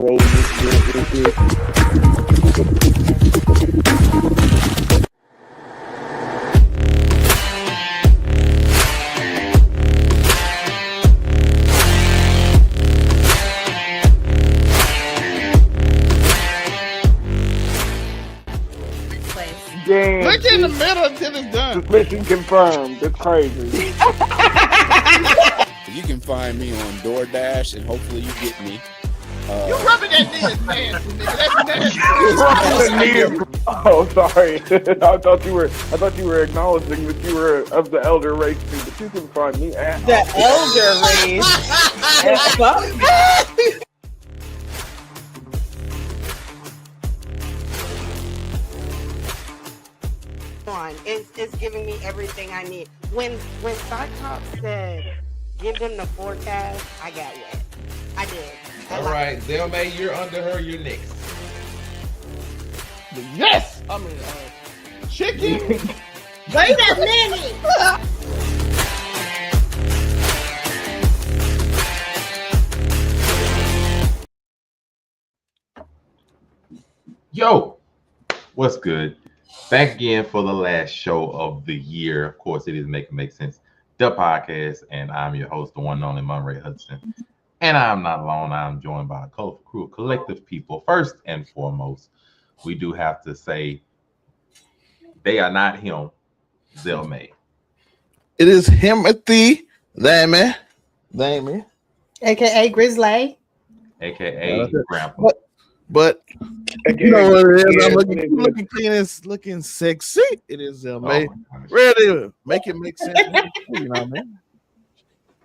roll this real quick. Damn, Look in the middle until it's done. mission confirmed. That's crazy. You can find me on DoorDash, and hopefully you get me. You rubbing that knee is nasty, nigga. That's nasty. Oh, sorry. I thought you were acknowledging that you were of the elder race too, but you can find me at The elder race. It's giving me everything I need. When Cyclops said, "Give them the forecast," I got it. I did. All right, Zelmay, you're under her. You're next. Yes! I mean, chicken. Wait a minute. Yo, what's good? Back again for the last show of the year. Of course, it is Make Sense, the podcast, and I'm your host, the one and only Monray Hudson. And I'm not alone. I'm joined by a colorful crew of collective people. First and foremost, we do have to say they are not him, Zelmay. It is Timothy Damon, AKA Grizzly. AKA Grandpa. but you know what it is. I'm looking clean and looking sexy. It is May. Ready to make it make sense. You know what I mean?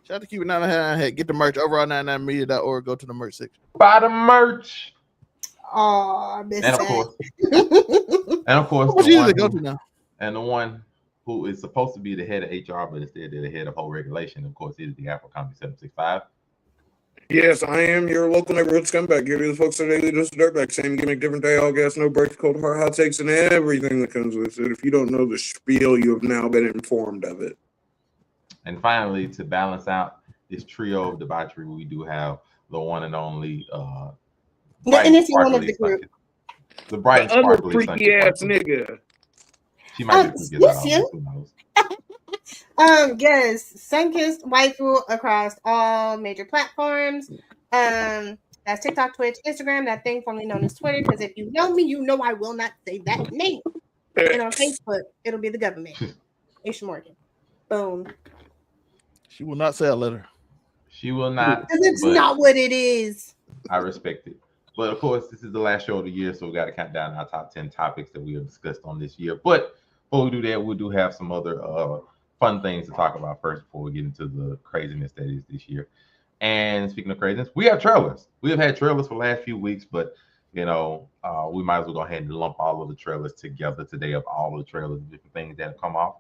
Shout out to keep it 99. Get the merch over on 99media.org. Go to the merch section. Buy the merch. Oh, I miss And of course, what you go to now? And the one who is supposed to be the head of HR, but instead they're the head of whole regulation, of course, is the Afro Comedy 765. Yes, I am your local neighborhood scumbag. Here to the folks that daily just a dirtbag. Same gimmick, different day, all gas, no breaks, cold hard hot takes, and everything that comes with it. If you don't know the spiel, you have now been informed of it. And finally, to balance out this trio of debauchery, we do have the one and only the innocent one of the group. The bright the other sparkly freaky ass nigga. She might be freaky. Who knows? Yes, Sunkissed waifu across all major platforms. That's TikTok, Twitch, Instagram, that thing formerly known as Twitter. Because if you know me, you know I will not say that name. And on Facebook, it'll be the government. Aisha Morgan. Boom. She will not say a letter. She will not. Because it's not what it is. I respect it. But of course, this is the last show of the year, so we got to count down our top 10 topics that we have discussed on this year. But before we do that, we do have some other fun things to talk about first before we get into the craziness that is this year. And speaking of craziness, we have trailers. We have had trailers for the last few weeks, but we might as well go ahead and lump all of the trailers together today of all of the trailers, different things that have come off.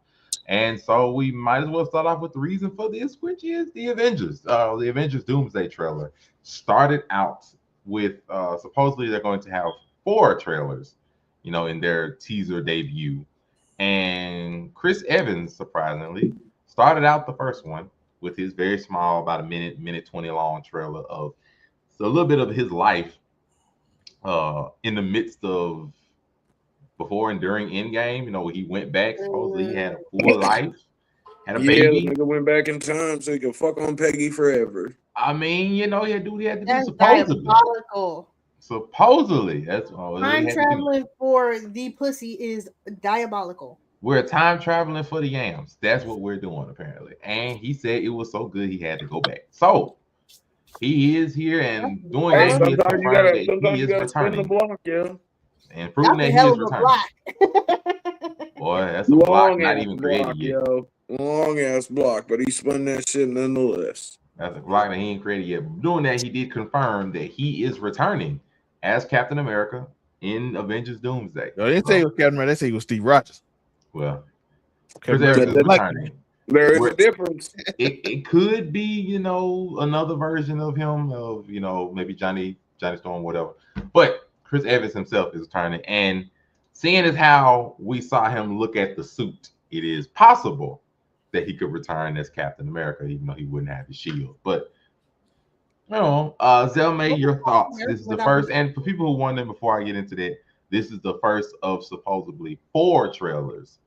And so we might as well start off with the reason for this, which is the Avengers. The Avengers Doomsday trailer started out with supposedly they're going to have 4 trailers, in their teaser debut. And Chris Evans, surprisingly, started out the first one with his very small, about a minute 20 long trailer of a little bit of his life in the midst of before and during Endgame. He went back. Supposedly he had a full life, had a baby. Yeah, the nigga went back in time so he could fuck on Peggy forever. I mean, he had to That's do supposedly. diabolical. Supposedly, that's time traveling for the pussy is diabolical. We're time traveling for the yams. That's what we're doing apparently. And he said it was so good he had to go back. So he is here and doing that. Sometimes you gotta spin the block, yeah. And proving that he is returning. Boy, that's a block not even created yet. Yo. Long ass block, but he spun that shit nonetheless. That's a block that he ain't created yet. Doing that, he did confirm that he is returning as Captain America in Avengers Doomsday. No, they didn't say he was Captain America. They say he was Steve Rogers. Well, Chris Evans is returning. There is a difference. It could be, another version of him, of maybe Johnny Storm, whatever. But Chris Evans himself is returning, and seeing as how we saw him look at the suit, it is possible that he could return as Captain America, even though he wouldn't have his shield. But Zelmay, your thoughts. Yes, This is the without first, the- and for people who wondering before I get into that, this is the first of supposedly 4 trailers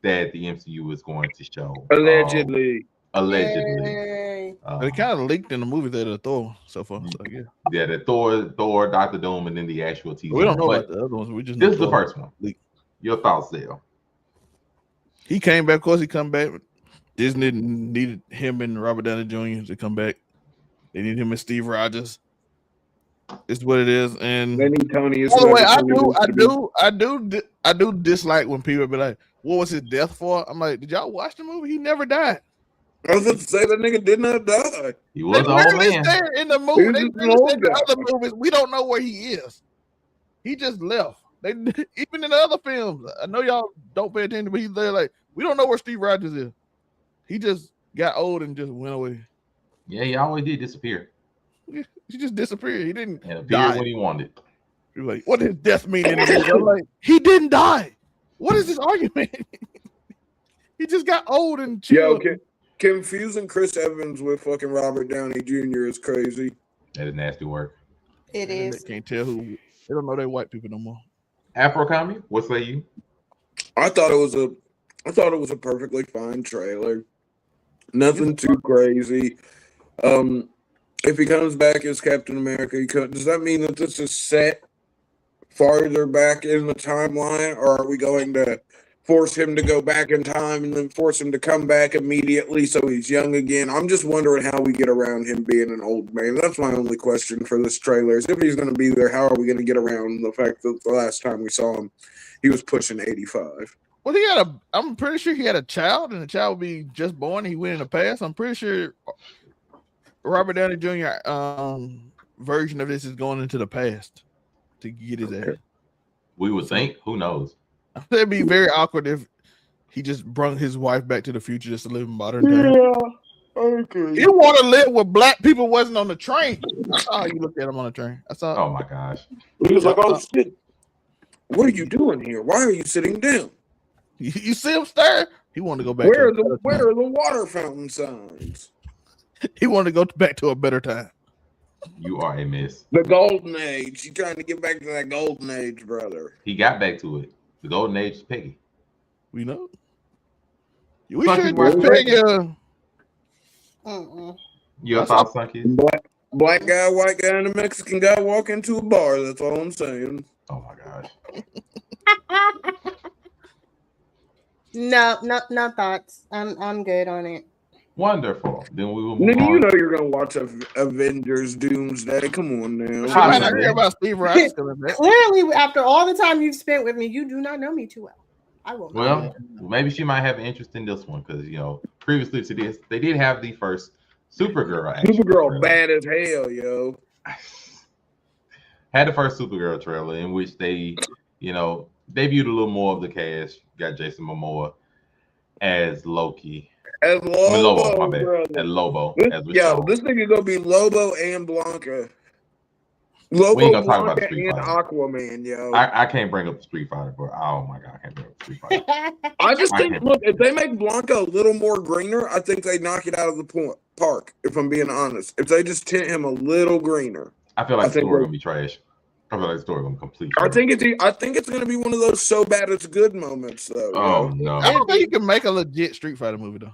that the MCU is going to show. Allegedly. Allegedly. Yay. They kind of leaked in the movie that the Thor so far. So yeah, Yeah, the Thor, Doctor Doom, and then the actual teaser. we don't know But about the other ones. We just know this is the Thor. first one. Leak. Your thoughts, Zell? He came back. Of course, he come back. Disney needed him and Robert Downey Jr. to come back. They need him and Steve Rogers. It's what it is. And They need Tony. by the way, I do dislike when people be like, "What was his death for?" I'm like, "Did y'all watch the movie? He never died. I was about to say that nigga did not die. He was They an old literally man. said in the He movie. was They just an literally old said in the guy. other movies, we don't know where he is. He just left. They even in the other films. I know y'all don't pay attention, but he's there like we don't know where Steve Rogers is. He just got old and just went away. Yeah, he always did disappear He just disappeared. He didn't and appeared die. when he wanted. You're like, what does death mean in the movie? I'm like, he didn't die. What is this argument? He just got old and Yo, chilled. confusing Chris Evans with fucking Robert Downey Jr. is crazy. That is nasty work. It And is. They can't tell who. They don't know they white people no more. Afro Commie, what say you? I thought it was a perfectly fine trailer. Nothing too crazy. If he comes back as Captain America, does that mean that this is set farther back in the timeline, or are we going to force him to go back in time and then force him to come back immediately so he's young again? I'm just wondering how we get around him being an old man. That's my only question for this trailer is if he's going to be there, how are we going to get around the fact that the last time we saw him, he was pushing 85? Well, I'm pretty sure he had a child, and the child would be just born. He went in the past. I'm pretty sure Robert Downey Jr. Version of this is going into the past to get his ass. We would think. Who knows? It'd be very awkward if he just brought his wife back to the future just to live in modern times. Okay. You want to live where black people wasn't on the train? I saw how you looked at him on the train. I saw. Oh my gosh. He was like, "Oh shit, what are you doing here? Why are you sitting down? You see him stare? He wanted to go back. Where to a better are the water fountain signs? time. He wanted to go back to a better time. You are a miss. The golden age. He's trying to get back to that golden age, brother. He got back to it. The golden age is Peggy. We know. We Funky should Mark just peg Your thoughts, Sunky? Black guy, white guy, and a Mexican guy walk into a bar. That's all I'm saying. Oh my gosh. No thoughts. I'm good on it. Wonderful. Then we will move Nigga, you on. know you're gonna watch Avengers Doomsday. Come on now. She might not hear about Steve Rogers coming back. Clearly, after all the time you've spent with me, you do not know me too well. I will. Well, maybe she might have an interest in this one because previously to this, they did have the first Supergirl. Supergirl bad as hell, yo. Had the first Supergirl trailer in which they, debuted a little more of the cast. Got Jason Momoa as Loki. As Lobo, my bad. brother. As Lobo. This nigga gonna be Lobo and Blanca. Lobo, We ain't gonna talk about Blanca, Street and Fighter. Aquaman, yo. I can't bring up the Street Fighter, but oh my god, I can't bring up the Street Fighter. I just I think, can't- look, if they make Blanca a little more greener, I think they knock it out of the park, if I'm being honest. If they just tint him a little greener. I feel like I the think story we're- gonna be trash. I feel like the story gonna be complete. I trash. think it's gonna be one of those so bad it's good moments, though. Oh yo. no. I don't think you can make a legit Street Fighter movie though.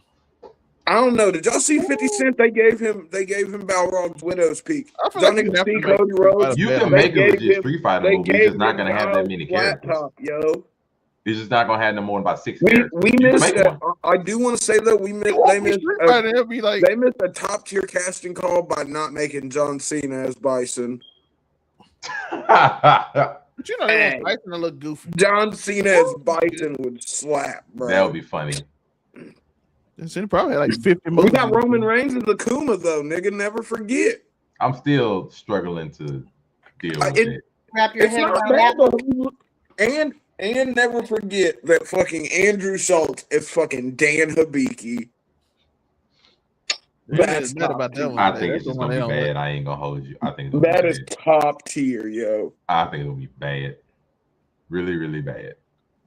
I don't know. Did y'all see 50 Cent? They gave him Balrog's Widow's Peak. I feel Y'all like you niggas have to see make Cody Street Rhodes? Fighter You better. can They make a gave legit him- Street Fighter They movie. It's gave just not gonna him have that many flat characters. top, yo. It's just not gonna have no more than about 6 We characters. we You can missed make that. one. I do want to say that we missed. It won't They be missed. Street Fighter. It'll be like They missed a top tier casting call by not making John Cena as Bison. but you know they Hey. want Tyson to look goofy. John Cena as Bison would slap, bro. That would be funny. And Cena probably had like 50 We movies. got Roman Reigns as Akuma though, nigga. Never forget. I'm still struggling to deal with it. Wrap your It's head not around bad that. though. And never forget that fucking Andrew Schultz is fucking Dan Hibiki. That's bad about that top one. I man. think That's it's just the one gonna be they don't bad. I ain't gonna hold you. I think it's gonna That be is bad. top tier, yo. I think it'll be bad. Really, really bad.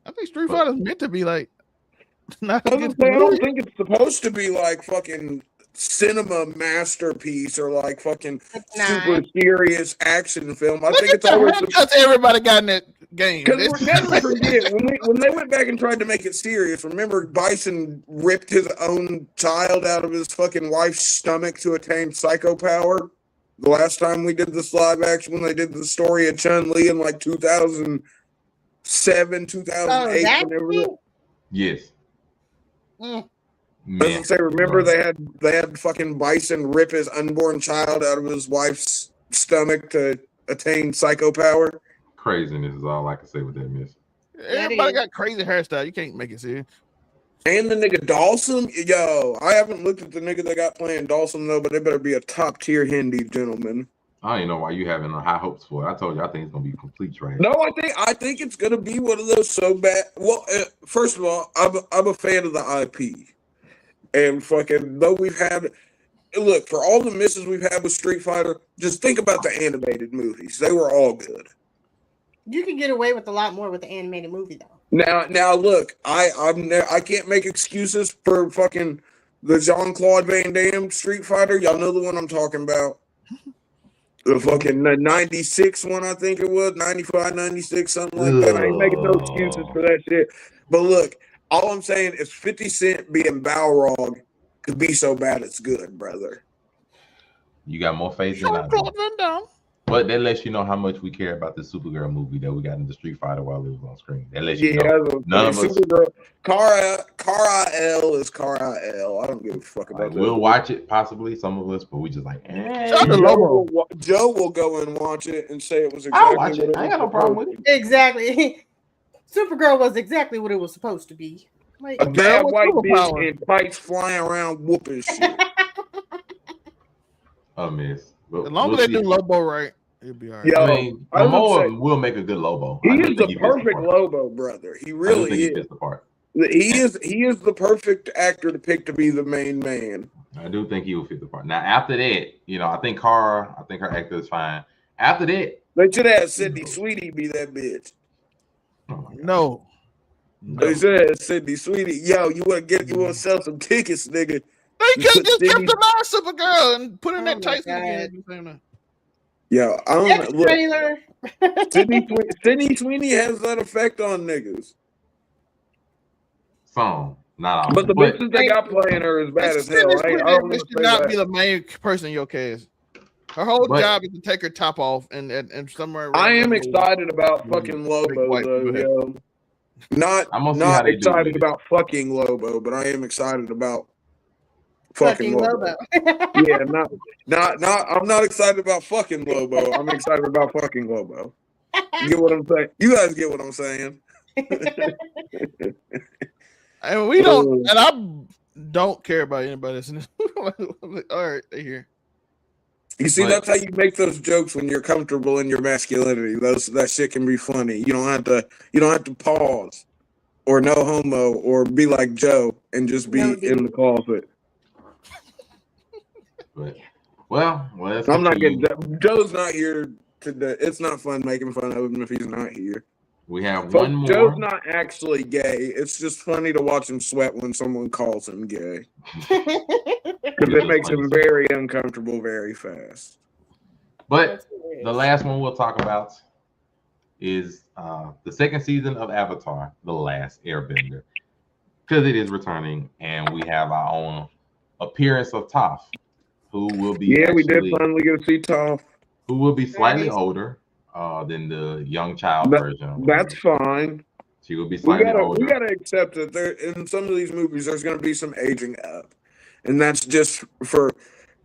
I think Street Fighter's meant to be like not I a was good gonna say, I don't movie. think it's supposed to be like fucking cinema masterpiece or like fucking It's super not. serious action film. I Look think at it's the always haircuts everybody got in that game. because we'll never forget when they went back and tried to make it serious. Remember, Bison ripped his own child out of his fucking wife's stomach to attain psycho power. The last time we did this live action, when they did the story of Chun-Li in like 2007, 2008, that whenever. thing? Yes. Mm. As I say, remember they had fucking Bison rip his unborn child out of his wife's stomach to attain psycho power. Craziness is all I can say with that, miss. Everybody got crazy hairstyle. You can't make it serious. And the nigga Dawson, yo, I haven't looked at the nigga they got playing Dawson though, but they better be a top tier Hindi gentleman. I don't even know why you having high hopes for it. I told you I think it's gonna be complete trash. No, I think it's gonna be one of those so bad. Well, first of all, I'm a fan of the IP, and fucking though we've had, look, for all the misses we've had with Street Fighter, just think about the animated movies. They were all good. You can get away with a lot more with the animated movie though. Now, look, I can't make excuses for fucking the Jean-Claude Van Damme Street Fighter. Y'all know the one I'm talking about. The fucking 96 one, I think it was, 95, 96, something like that. I ain't making no excuses for that shit. But look, all I'm saying is 50 Cent being Balrog could be so bad it's good, brother. You got more faith than I do. But that lets you know how much we care about the Supergirl movie that we got in the Street Fighter while it was on screen. That lets you know none of us. Car IL is Car IL. I don't give a fuck about that. We'll watch it possibly, some of us, but we just like. Joe will go and watch it and say it was exactly. I'll watch it. I ain't got no problem with it. Exactly. Supergirl was exactly what it was supposed to be. Like, a bad white bitch in tights flying around whooping shit. A miss. As long as they do Lobo right, it'll be all right. Yo, I mean, Momoa will make a good Lobo. He is the perfect Lobo, brother. He really is. He is the perfect actor to pick to be the main man. I do think he will fit the part. Now, after that, I think her actor is fine. After that, they should have Sydney Sweetie be that bitch. Oh no. They should have Sydney Sweetie. Yo, you want to sell some tickets, nigga? They could just kept the non Supergirl and put in that Tyson again. Yo, I don't know. Look, trailer. Sydney Sweeney has that effect on niggas. Some, not all. But the bitches they got playing her is bad as hell. I don't should not be the main person in your cast. Her whole job is to take her top off and somewhere. I am excited about fucking Lobo though, yo. Not excited about fucking Lobo, but I am excited about fucking Lobo. Yeah, not. I'm not excited about fucking Lobo. I'm excited about fucking Lobo. You get what I'm saying? You guys get what I'm saying? And we don't, and I don't care about anybody listening. All right, they here. You see, that's how you make those jokes when you're comfortable in your masculinity. That shit can be funny. You don't have to pause or no homo or be like Joe and just be in the closet. But well, I'm not getting Joe's not here today. It's not fun making fun of him if he's not here. We have one more. Joe's not actually gay. It's just funny to watch him sweat when someone calls him gay. Because it makes him very uncomfortable very fast. But the last one we'll talk about is the second season of Avatar, The Last Airbender. Because it is returning, and we have our own appearance of Toph, who will be we did finally get to see Toph. Who will be slightly older than the young child version. That's fine. She will be slightly older. We gotta accept that there in some of these movies there's gonna be some aging up. And that's just for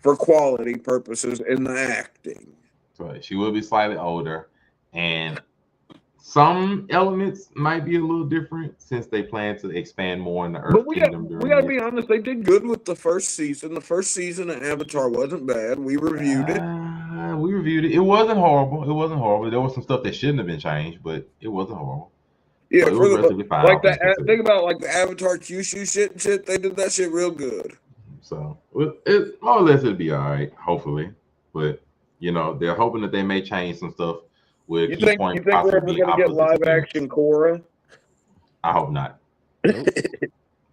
quality purposes in the acting. So she will be slightly older, and some elements might be a little different since they plan to expand more in the Earth Kingdom. We gotta be honest, they did good with the first season. The first season of Avatar wasn't bad. We reviewed it. It wasn't horrible. There was some stuff that shouldn't have been changed, but it wasn't horrible. Yeah, think about like the Avatar Kyushu shit. They did that shit real good. So it more or less it'll be all right, hopefully. But they're hoping that they may change some stuff. You think we're ever gonna get live action Korra? I hope not.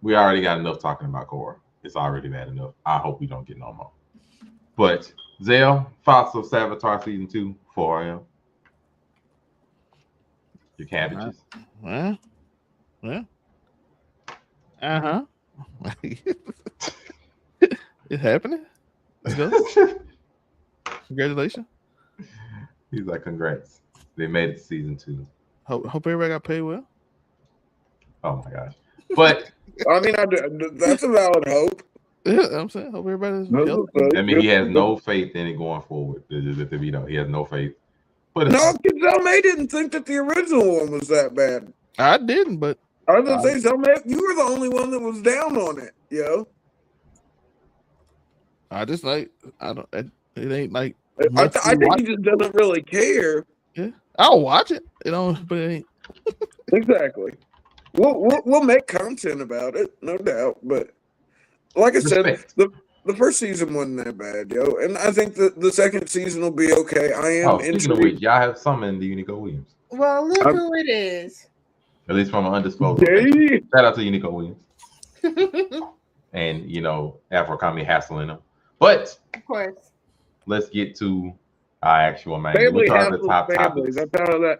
We already got enough talking about Korra. It's already bad enough. I hope we don't get no more. But Zell, thoughts of Saboteur season 2 for him? Your cabbages. Well. Uh-huh. It's happening. Let's go. Congratulations. He's like, congrats. They made it to season 2. Hope everybody got paid well. Oh my gosh. But I mean, that's a valid hope. Yeah, I'm saying hope everybody's healthy. I mean, he has no faith in it going forward. He has no faith. But no, because May didn't think that the original one was that bad. I didn't, but I was gonna say, you were the only one that was down on it, yo. I just like it ain't like I think he just doesn't really care. Yeah, I'll watch it, but it ain't exactly. We'll make content about it, no doubt. But like I said, the first season wasn't that bad, yo, and I think the second season will be okay. I am speaking of which, y'all have summoned the Unico Williams. Well, look who it is. At least from an undisclosed location. Shout out to Unico Williams. And Afro-Kami hassling them. But of course, let's get to our actual main. Family the top families. topics.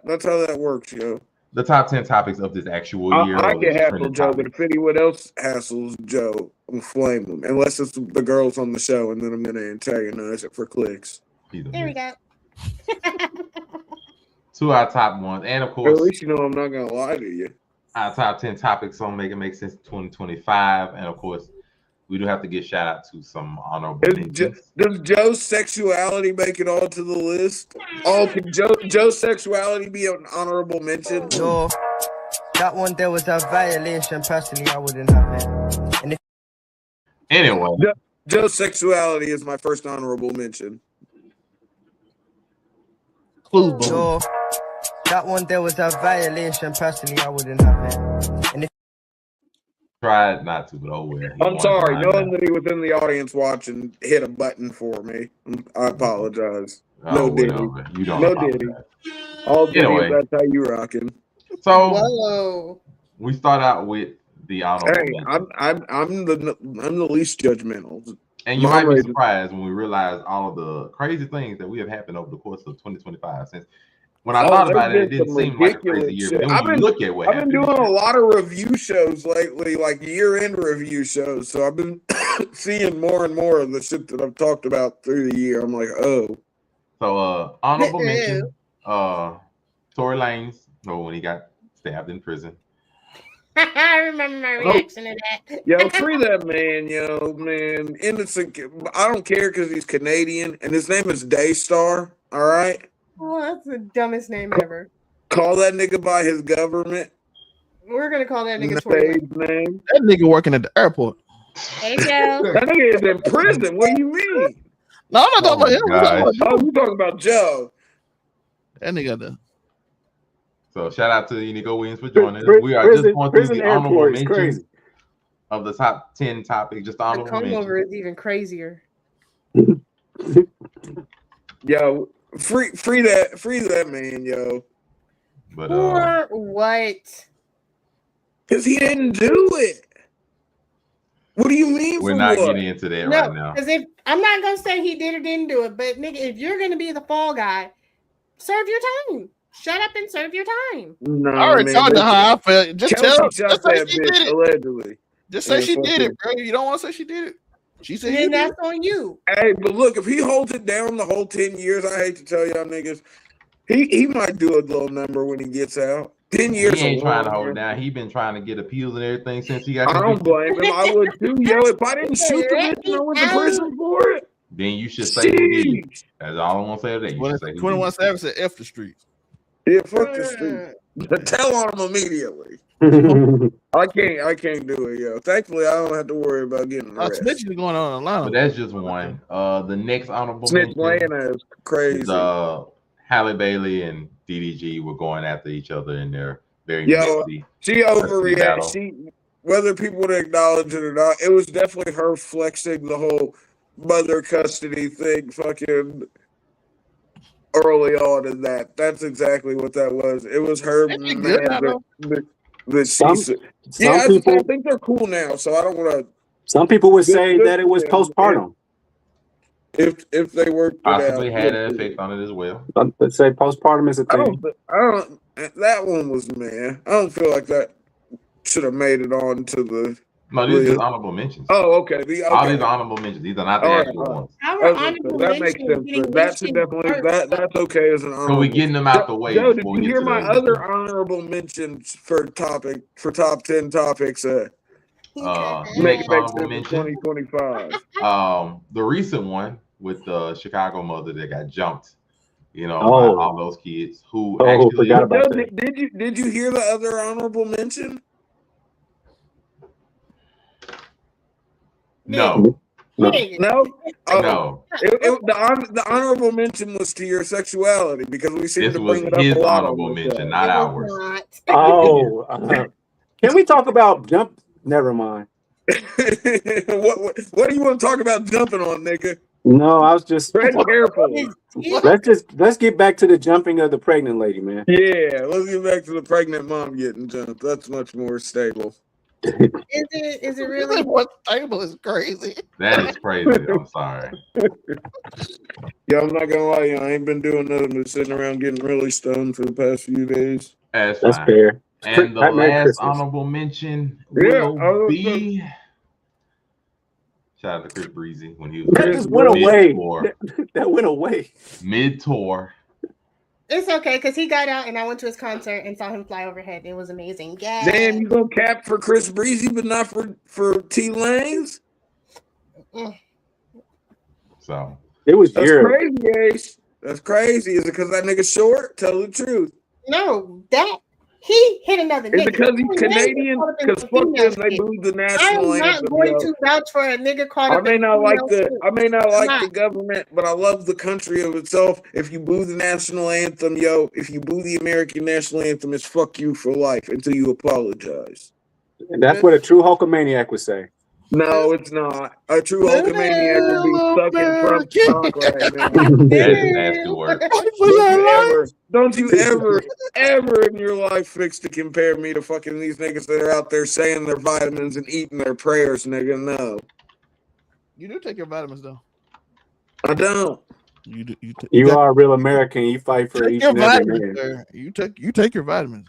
That's how that works, yo. The top 10 topics of this actual year. I can hassle Joe, but if anyone else hassles Joe, I'm flame them. Unless it's the girls on the show, and then I'm gonna antagonize it for clicks. There we go. To our top ones, and of course, at least you know I'm not gonna lie to you. Our top 10 topics on Make It Make Sense 2025, and of course, we do have to give shout out to some honorable mentions. Does Joe's sexuality make it all to the list? Oh, can Joe's sexuality be an honorable mention? No, that one there was a violation. Personally, I wouldn't have it. Anyway, Joe's sexuality is my first honorable mention. No, that one there was a violation. Personally, I wouldn't have it. And tried not to, but oh well. I'm sorry. Knowing that he was in the audience watching hit a button for me. I apologize. No Diddy. You don't. No Diddy. All Diddy, anyway, that's how you rocking. So we start out with the honorable. Hey, I'm the least judgmental. And you might be surprised when we realize all of the crazy things that we have happened over the course of 2025. Since when I thought about it didn't seem like a crazy year. But then when you look at what I've been doing a lot of review shows lately, like year-end review shows. So I've been seeing more and more of the shit that I've talked about through the year. I'm like, oh. So honorable mention, Tory Lanez, when he got stabbed in prison. I remember my reaction to that. Yo, free that man, man. Innocent. I don't care because he's Canadian and his name is Daystar. All right. Oh, that's the dumbest name ever. Call that nigga by his government. We're gonna call that nigga Tory name. That nigga working at the airport. Hey, Joe. That nigga is in prison. What do you mean? No, I'm not talking about him. Oh, you talking about Joe? That nigga there. So shout out to Unico Williams for joining us. We are just going through the honorable mentions of the top 10 topics. Just honorable mentions. The comb over is even crazier. Yo, free that man, yo. But for what? Because he didn't do it. What do you mean? We're not getting into that right now. Because if I'm not gonna say he did or didn't do it, but nigga, if you're gonna be the fall guy, serve your time. Shut up and serve your time. No, I already told you how I felt. Just tell her. Just say she did it. Allegedly. Just say she did it, bro. You don't want to say she did it. She said then that's on you. Hey, but look, if he holds it down the whole 10 years, I hate to tell y'all niggas, he might do a little number when he gets out. 10 years. He ain't trying to hold it down. He been trying to get appeals and everything since he got. I don't blame him. I would too, yo. If I didn't shoot the bitch and I went to prison for it, then you should say you did. That's all I want to say today. 21 Savage said F the streets. Yeah, fuck the street. Tell on him immediately. I can't do it, yo. Thankfully, I don't have to worry about getting arrested. Snitching going on online. But that's just one. The next honorable mention is crazy. Halle Bailey and DDG were going after each other in their very messy. She overreacted. Whether people would acknowledge it or not, it was definitely her flexing the whole mother custody thing. Fucking. Early on in that, that's exactly what that was. It was her man that she said. Yeah, I think they're cool now, so I don't want to Some people would say that it was postpartum. If they worked it out, possibly had an effect on it as well. Let's say postpartum is a thing. I don't. That one was man. I don't feel like that should have made it on to the. No, these are just honorable mentions. Oh, okay. All these are honorable mentions. These are not the actual ones. That makes sense. That should definitely that's okay as an honorable. So we're getting them out the way. Joe, did you hear my other honorable mentions for top 10 topics? Make honorable mention 2025. The recent one with the Chicago mother that got jumped. You know, by all those kids who actually forgot about that. Did you hear the other honorable mention? No. No. No. The honorable mention was to your sexuality because we seem to bring it up his a lot. Honorable mention, not ours. Can we talk about jump? Never mind. What do you want to talk about jumping on, nigga? No, I was just tread carefully. Let's get back to the jumping of the pregnant lady, man. Yeah, let's get back to the pregnant mom getting jumped. That's much more stable. Is it really? What stable is crazy? That is crazy. I'm sorry. Yeah, I'm not gonna lie, I ain't been doing nothing but sitting around getting really stoned for the past few days. That's fair. And the last honorable mention will be shout out to Chris Breezy when he was that just went away. That went away mid-tour. It's okay because he got out and I went to his concert and saw him fly overhead. It was amazing. Yeah. Damn, you gonna cap for Chris Breezy, but not for T Lanez? So it was crazy, Ace. That's crazy. Is it because that nigga short? Tell the truth. No, that he hit another nigga. Is it because he's Canadian? Because fuck them, they booed the national anthem. I'm not going to vouch for a nigga caught up. I may not like the government, but I love the country of itself. If you boo the national anthem, if you boo the American national anthem, it's fuck you for life until you apologize. And that's what a true Hulkamaniac would say. No, it's not. A true Hulkamaniac would be sucking Trump's cock right now. That's a nasty word. Don't you ever in your life fix to compare me to fucking these niggas that are out there saying their vitamins and eating their prayers, nigga. No. You do take your vitamins, though. I don't. You are a real American. You fight for each and every man. You take your vitamins.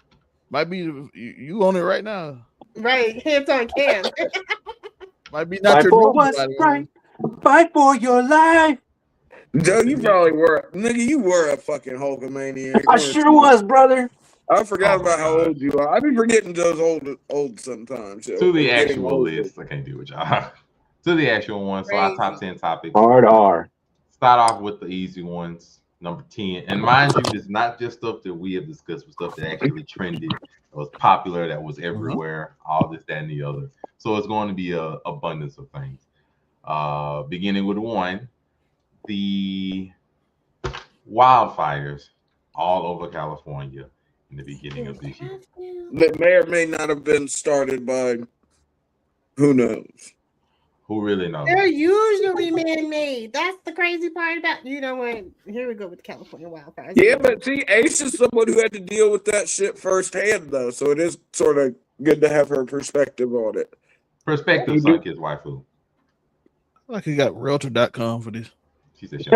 Might be you on it right now. Right, hands on cam. Might be not your what's right. Fight for your life. Joe, you probably were, nigga. You were a fucking Hulkamaniac. I sure was, brother. I forgot about how old you are. I be forgetting Joe's old sometimes. To the actual list, I can't do it, y'all. To the actual one, so our top 10 topics. Hard R. Start off with the easy ones. Number 10, and mind you, it's not just stuff that we have discussed, but stuff that actually trended, that was popular, that was everywhere, all this, that, and the other. So it's going to be an abundance of things. Beginning with one, the wildfires all over California in the beginning of this year. That may or may not have been started by who knows. Who really knows? They're usually man-made. That's the crazy part about what? Here we go with the California wildfires. Yeah, but see, Ace is someone who had to deal with that shit firsthand, though. So it is sort of good to have her perspective on it. Perspective, like his waifu. Like he got Realtor.com for this. She said,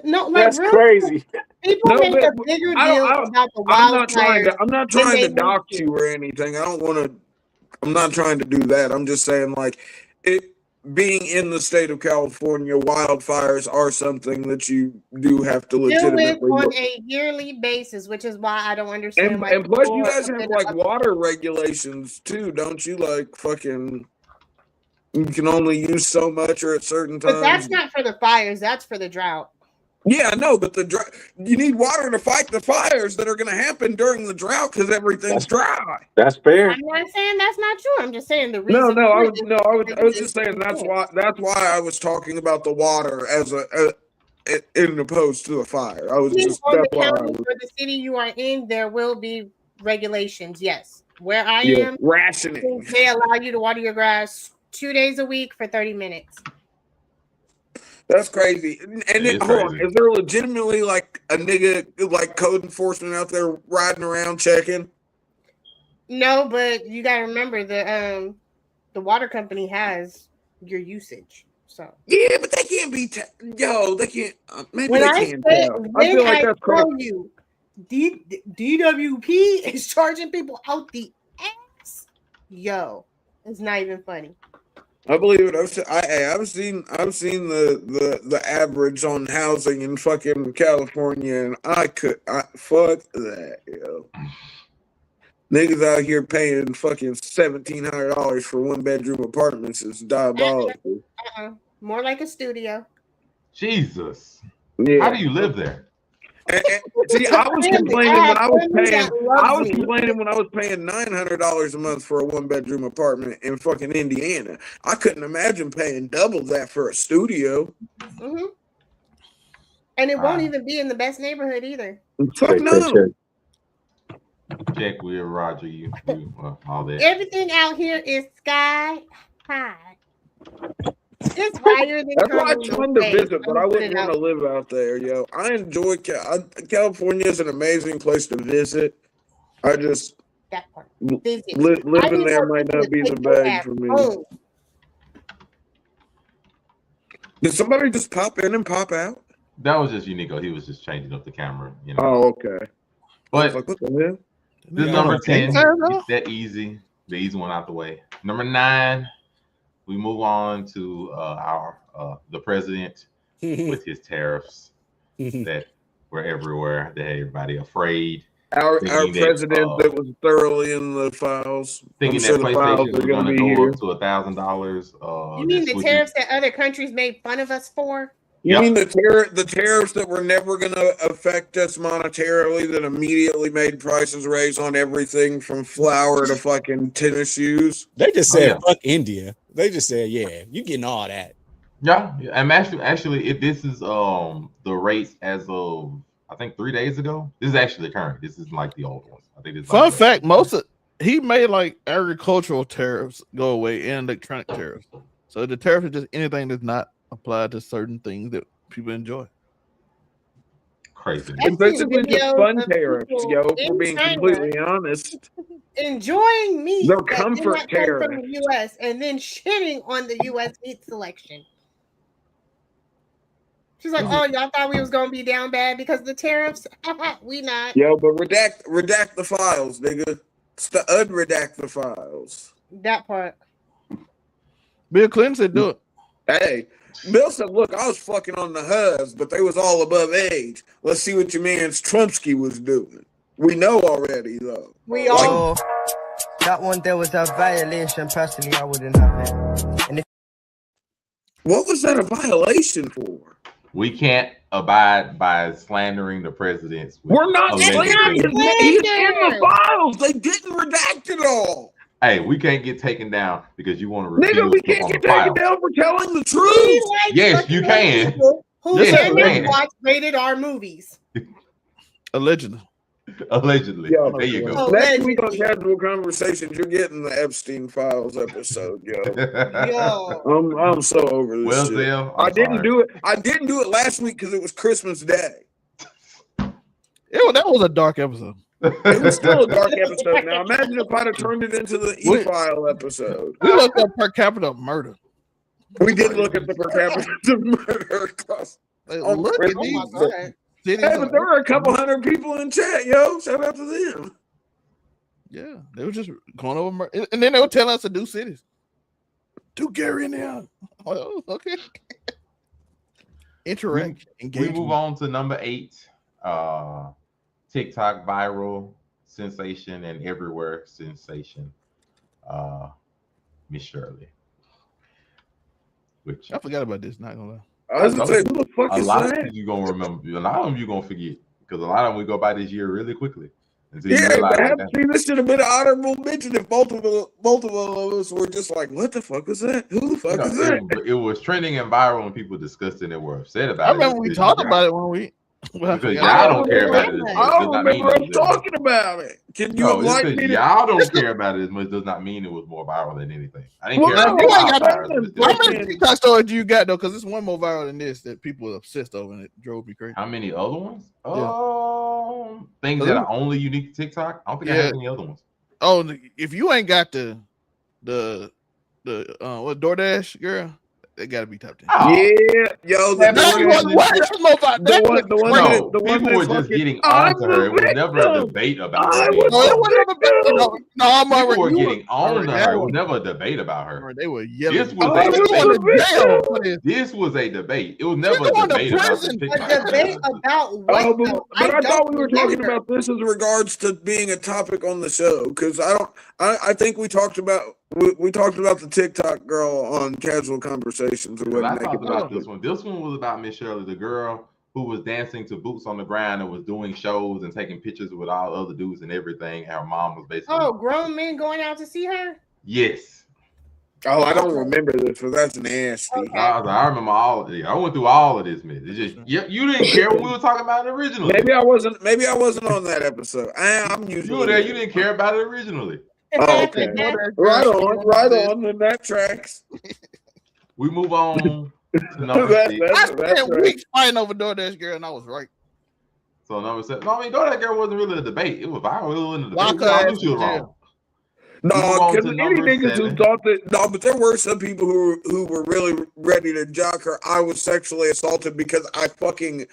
"No, that's crazy." People make a bigger deal about the wildfires. I'm not trying to dox you or anything. I'm not trying to do that. I'm just saying, like, it being in the state of California, wildfires are something that you do have to legitimately on a yearly basis, which is why I don't understand. And plus, you guys have like water regulations too, don't you? Like, fucking, you can only use so much or at certain times. But that's not for the fires. That's for the drought. Yeah, I know, but you need water to fight the fires that are going to happen during the drought because everything's dry. That's fair. I'm not saying that's not true. I'm just saying the reason. I was just saying that's why I was talking about the water as in opposed to the fire. I was just for the city you are in, there will be regulations. Yes, where I am, rationing. They allow you to water your grass 2 days a week for 30 minutes. That's crazy. And then, hold on, is there legitimately like a nigga like code enforcement out there riding around checking? No, but you gotta remember the water company has your usage. So Yeah, but they can't be. They can't. Maybe when they I can say, tell. I feel like that's tell cool. you, DWP is charging people out the ass. Yo, it's not even funny. I believe it. I've seen the average on housing in fucking California, and fuck that, yo. Niggas out here paying fucking $1,700 for 1-bedroom apartments is diabolical. More like a studio. Jesus. Yeah. How do you live there? See, I was complaining when I was paying $900 a month for a 1-bedroom apartment in fucking Indiana. I couldn't imagine paying double that for a studio. Mm-hmm. And it won't even be in the best neighborhood either. Fuck no. Check with Roger. You all that. Everything out here is sky high. It's higher than That's why it's fun to visit, but I wouldn't want to live out there, yo. I enjoy California is an amazing place to visit. I just that part. Living there might not be the bag for me. Did somebody just pop in and pop out? That was just Unico. He was just changing up the camera, you know. Oh, okay. But what the hell? This is number 10. Get that easy. The easy one out the way. Number 9. We move on to the president with his tariffs that were everywhere. That had everybody afraid. Our president that was thoroughly in the files. Thinking that PlayStation was going to go up to $1,000. You mean the tariffs that other countries made fun of us for? You mean the tariffs that were never going to affect us monetarily that immediately made prices raise on everything from flour to fucking tennis shoes? They just said fuck India. They just said, yeah, you getting all that. Yeah, and actually, if this is the rates as of I think 3 days ago, this is actually the current. This isn't like the old ones. I think this. Fun fact: he made like agricultural tariffs go away and electronic tariffs. So the tariff is just anything that's not applied to certain things that people enjoy. Crazy. It's basically just fun tariffs, yo. If we're being completely honest. Enjoying meat They're comfort tariffs from the U.S. and then shitting on the U.S. meat selection. She's like, "Oh, y'all thought we was gonna be down bad because of the tariffs? We not." Yo, but redact the files, nigga. Unredact the files. That part. Bill Clinton said, "Do it." Hey, Bill said, "Look, I was fucking on the hubs, but they was all above age. Let's see what your man's Trumpsky was doing. We know already, though. We all." That one there was a violation. Personally, I wouldn't have it. And what was that a violation for? We can't abide by slandering the presidents. We're not slandering. He's in the files. They didn't redact it all. Hey, we can't get taken down because you want to refuse. Nigga, we can't get taken down for telling the truth. Yes, you can. Who can watch rated R movies? Allegedly. Allegedly. Yo, there you go. Next week on Casual Conversations, you're getting the Epstein Files episode, yo. I'm so over this shit. I didn't do it last week because it was Christmas Day. That was a dark episode. It was still a dark episode. Now imagine if I'd have turned it into the E-File episode. We looked up per capita murder. We did look at the per capita murder cost. Look at these. Hey, but there were a couple hundred people in chat, yo. Shout out to them. Yeah, they were just going over, and then they were telling us to do cities. Do Gary in there. Well, okay. Interact. We move on to number 8. TikTok viral sensation and everywhere sensation. Miss Shirley. Which I forgot about this. Not gonna lie. I was gonna say, who the fuck is that? A lot of them you gonna remember. A lot of them you gonna forget because a lot of them we go by this year really quickly. Yeah, this should have been an honorable mention if both of us were just like, "What the fuck was that? Who the fuck is that?" It was trending and viral, and people discussed it and were upset about it. I remember we talked about it one week. Because y'all don't care about it. I don't remember us talking about it. Can you enlighten me? Y'all don't care about it as much does not mean it was more viral than anything. I didn't care about it. How many TikTok stories do you got though? Because it's one more viral than this that people are obsessed over and it drove me crazy. How many other ones? Things that are only unique to TikTok. I don't think I have any other ones. Oh, if you ain't got the what DoorDash girl? They gotta be top 10. Oh, Yeah, yo, the people were just getting onto her. It was never a debate about her. People were getting on to her. It was never a debate about her. They were yelling. This was a debate. This was a debate. It was never a debate about the picture. A debate about what? But I thought we were talking about this as regards to being a topic on the show, because I think we talked about the TikTok girl on Casual Conversations. I talked about this one. This one was about Miss Shirley, the girl who was dancing to Boots on the Ground and was doing shows and taking pictures with all other dudes and everything. Her mom was basically grown men going out to see her. Yes. Oh, I don't remember this, but that's nasty. Okay. I remember all of it. I went through all of this, man. It's just you didn't care when we were talking about it originally. Maybe I wasn't on that episode. I'm usually you were there. You didn't care about it originally. Oh, okay. Right on. Then that tracks. We move on to number 6. I spent weeks fighting over DoorDash girl, and I was right. So number 7. No, I mean DoorDash girl wasn't really a debate. It was viral in the debate. I knew she was wrong. No, because any niggas who thought that. No, but there were some people who were really ready to jock her. I was sexually assaulted because I fucking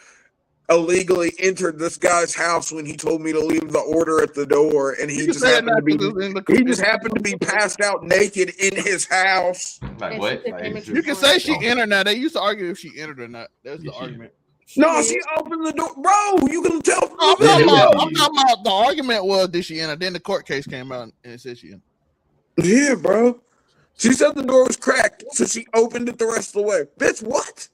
illegally entered this guy's house when he told me to leave the order at the door, and he just happened to be passed out naked in his house. Like what? Like, you can say she entered. Now they used to argue if she entered or not. That's the argument. No, she opened the door, bro. You can tell. I'm talking about the argument was did she enter? Then the court case came out and it said she entered. Yeah, bro. She said the door was cracked, so she opened it the rest of the way. Bitch, what?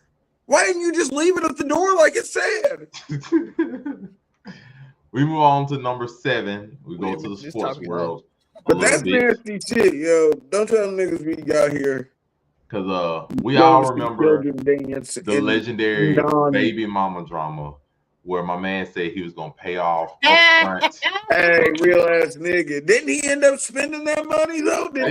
Why didn't you just leave it at the door like it said? We move on to number 7. We go to the sports world. But that's nasty shit, yo. Don't tell niggas we got here. Because we all remember the legendary baby mama drama where my man said he was going to pay off up front. Hey, real ass nigga. Didn't he end up spending that money, though? He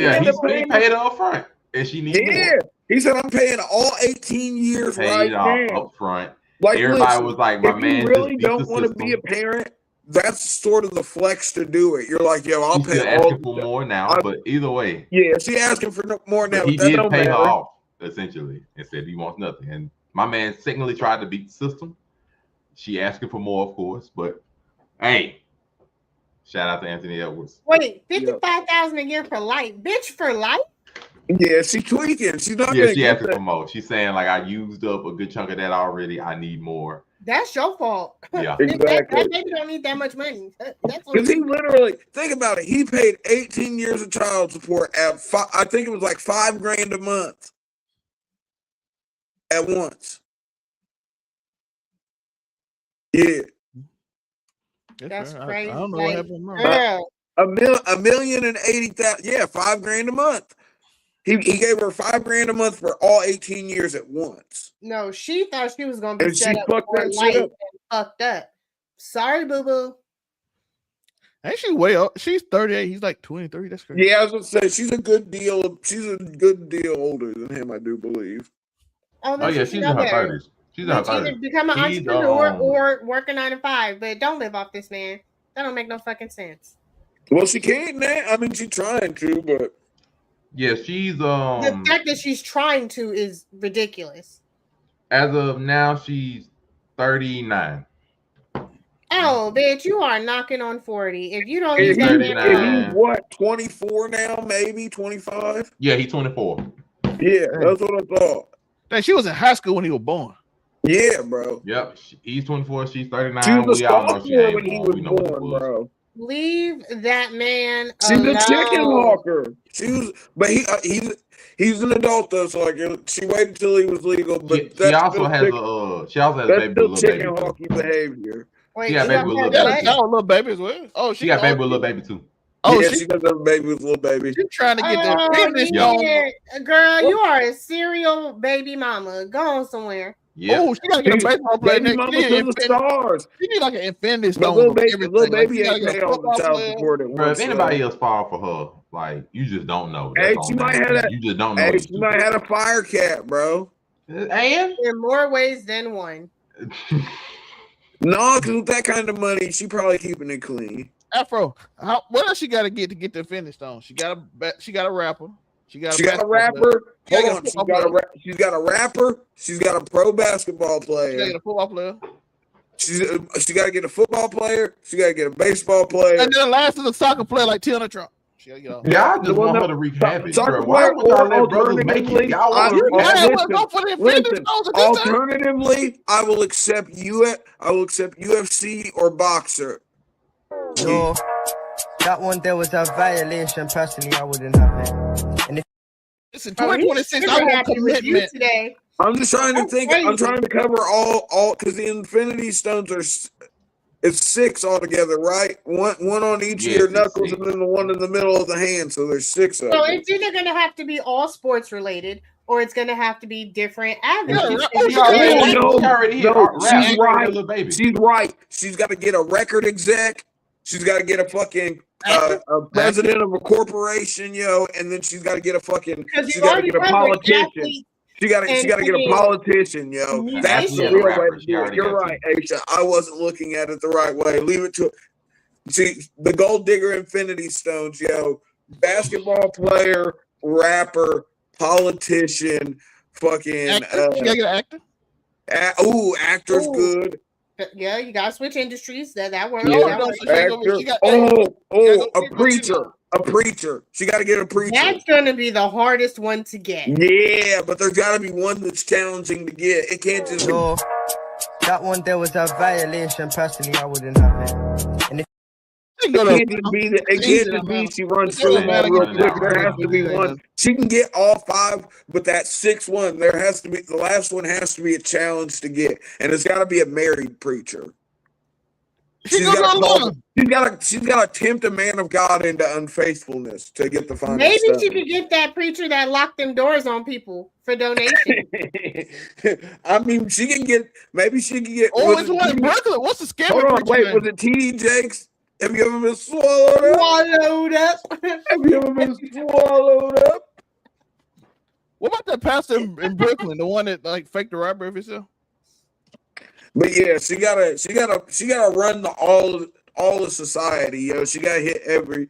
paid up front. And she needed more. He said, I'm paying all 18 years right now. Up front. Like, everybody was like, my man, if you really don't want to be a parent, that's sort of the flex to do it. You're like, yo, I'll pay asking for more now, but either way. Yeah, she asking for more now. He did pay her off, essentially, and said he wants nothing. And my man secondly tried to beat the system. She asking for more, of course, but hey, shout out to Anthony Edwards. Wait, $55,000 a year for life, bitch, for life? Yeah, she tweaking. She's not. Yeah, she asking for more. She's saying like, I used up a good chunk of that already. I need more. That's your fault. Yeah, exactly. That baby don't need that much money. Because he literally, think about it. He paid 18 years of child support at I think it was like $5,000 a month at once. Yeah, that's crazy. I don't know what happened. $1,080,000. Yeah, $5,000 a month. He gave her $5,000 a month for all 18 years at once. No, she thought she was gonna be set up for life and fucked up. Sorry, boo boo. Ain't she way up? She's 38. He's like 23. That's crazy. Yeah, I was gonna say she's a good deal. She's a good deal older than him, I do believe. Oh yeah, she's in her 30s. She's in her 30s. Either become an entrepreneur or work a 9 to 5, but don't live off this man. That don't make no fucking sense. Well, she can't now. I mean, she's trying to, but yeah, she's the fact that she's trying to is ridiculous. As of now, she's 39. Oh, bitch, you are knocking on 40. If you don't he's 24 now, maybe 25. Yeah, he's 24. Yeah, that's what I thought. Dang, she was in high school when he was born. Yeah, bro. Yep, he's 24. She's 39. She was a sophomore when he was born, bro. Leave that man She's alone. a chicken hawker. She was, but he's an adult though, so like she waited till he was legal. But she also has a baby with a little chicken hawky behavior. Wait, she got baby with a little baby. Little baby as well. Oh, she got baby with a little baby too. Oh, yeah, she does have a baby with a little baby. She's trying to get that. Girl, you are a serial baby mama. Go on somewhere. Yeah. Oh, she gotta get a baseball player next year. Stars. She need like an Infinity Stone. Little baby ain't pay all the child support at once. If anybody else fall for her, like you just don't know. Hey, she might have you just don't know. Hey, she might have a fire cat, bro. And in more ways than one. No, because with that kind of money, she probably keeping it clean. Afro, what else she got to get the Infinity Stone? She got a rapper. She got a rapper. Hold on. She's got a rapper. She's got a pro basketball player. She got to get a football player. She got to get a football player. She got to get a baseball player. And then last is a soccer player like Tiana Trump. Y'all just want her to wreak havoc, bro. Why would y'all let brothers make it? Y'all listen, alternatively, I will accept UFC or boxer. No, that one there was a violation. Personally, I wouldn't have it. And if listen, 2026, I want commitment today. I'm just trying to think. I'm trying to cover all because the Infinity Stones are. It's 6 altogether, right? One on each of your knuckles, and then the one in the middle of the hand. So there's 6 of them. So it's either going to have to be all sports related, or it's going to have to be different avenues. She's right. She's right. She's got to get a record exec. She's got to get a fucking a president of a corporation, and then she's got to get a fucking. She's got to get a politician. She got to get a politician, That's the real way to do it. You're right, Aisha. I wasn't looking at it the right way. Leave it to see the Gold Digger Infinity Stones, basketball player, rapper, politician, fucking. Actor? You gotta get an actor. Actor's good. Yeah, you gotta switch industries. That works. A preacher. A preacher. She got to get a preacher. That's going to be the hardest one to get. Yeah, but there's got to be one that's challenging to get. It can't just. No, that one there was a violation. Personally, I wouldn't have it. And if it can't just be she runs through them all real quick. There has to be one. She can get all 5, but that 6th one, there has to be the last one has to be a challenge to get, and it's got to be a married preacher. She's got to tempt a man of God into unfaithfulness to get the final. Maybe she could get that preacher that locked them doors on people for donation. I mean, she can get. Maybe she can get. Oh, it's one in Brooklyn. What's the scam? Hold on, wait. Was it T.D. Jakes? Have you ever been swallowed up? Have you ever been swallowed up? What about that pastor in Brooklyn, the one that like faked the robbery of himself? But yeah, she gotta run all of society, She gotta hit every.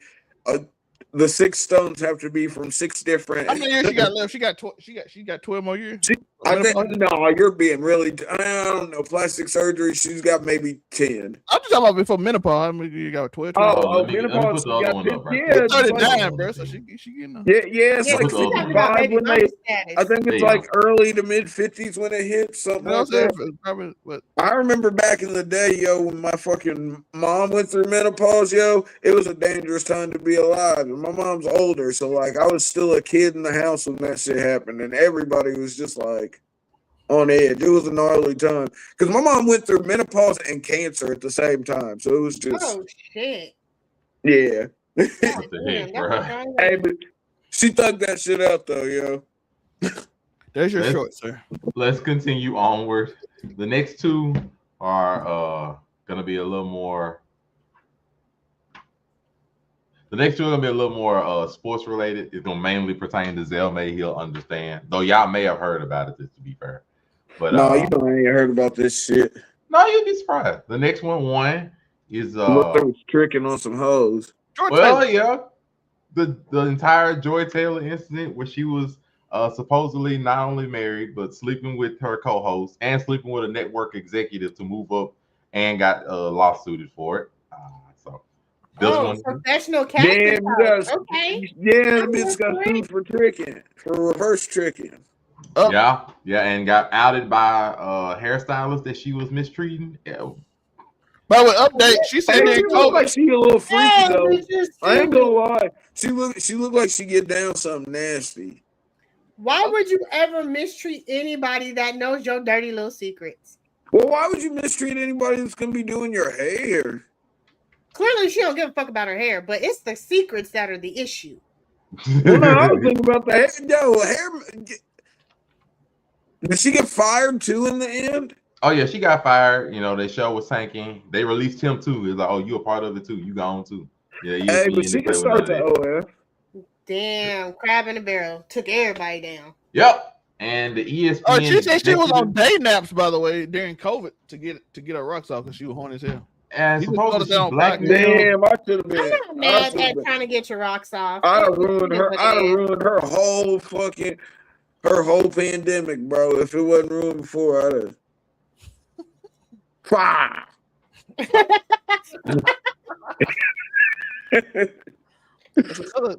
The 6 stones have to be from 6 different. How many years she got left? She got 12 more years. I think no, you're being really. I don't know. Plastic surgery. She's got maybe 10. I'm just talking about before menopause. How many you got 12? Menopause. Yeah, 39, bro. So she getting. Yeah. It's like 65 when they. I think it's like early to mid 50s when it hits something like that. I remember back in the day, when my fucking mom went through menopause, it was a dangerous time to be alive. And my mom's older, so like I was still a kid in the house when that shit happened, and everybody was just like on edge. It was a gnarly time because my mom went through menopause and cancer at the same time, so it was just shit. Yeah. Hey, but she thugged that shit out though, There's your short, sir. Let's continue onward. The next 2 are gonna be a little more. The next 2 are gonna be a little more sports related. It's gonna mainly pertain to Zell May. He'll understand, though. Y'all may have heard about it. Just to be fair, but no, you don't ain't heard about this shit. No, you'll be surprised. The next one is was tricking on some hoes. Yeah, the entire Joy Taylor incident where she was supposedly not only married but sleeping with her co-host and sleeping with a network executive to move up, and got lawsuited for it. Professional casting. Okay. Yeah, the bitch got sued for tricking, for reverse tricking. Yeah, and got outed by hairstylist that she was mistreating. Yeah. But with update, she said she looked like she a little freaky though. I ain't gonna lie. She looked like she get down something nasty. Why would you ever mistreat anybody that knows your dirty little secrets? Well, why would you mistreat anybody that's gonna be doing your hair? Clearly, she don't give a fuck about her hair, but it's the secrets that are the issue. Well, no, I was thinking about the hair. Did she get fired too in the end? Oh yeah, she got fired. Their show was tanking. They released him too. It's like, oh, you a part of it too. You gone too. Yeah, hey, but she can start the OF. Damn, crab in a barrel took everybody down. Yep. And the ESPN. Oh, she said she was on day naps, by the way, during COVID to get her rocks off because she was horny as hell. And supposedly she's black. Damn, I should have been. I'm not mad at trying to get your rocks off. I'd have ruined her whole pandemic, bro. If it wasn't ruined before, I'd have. Fire.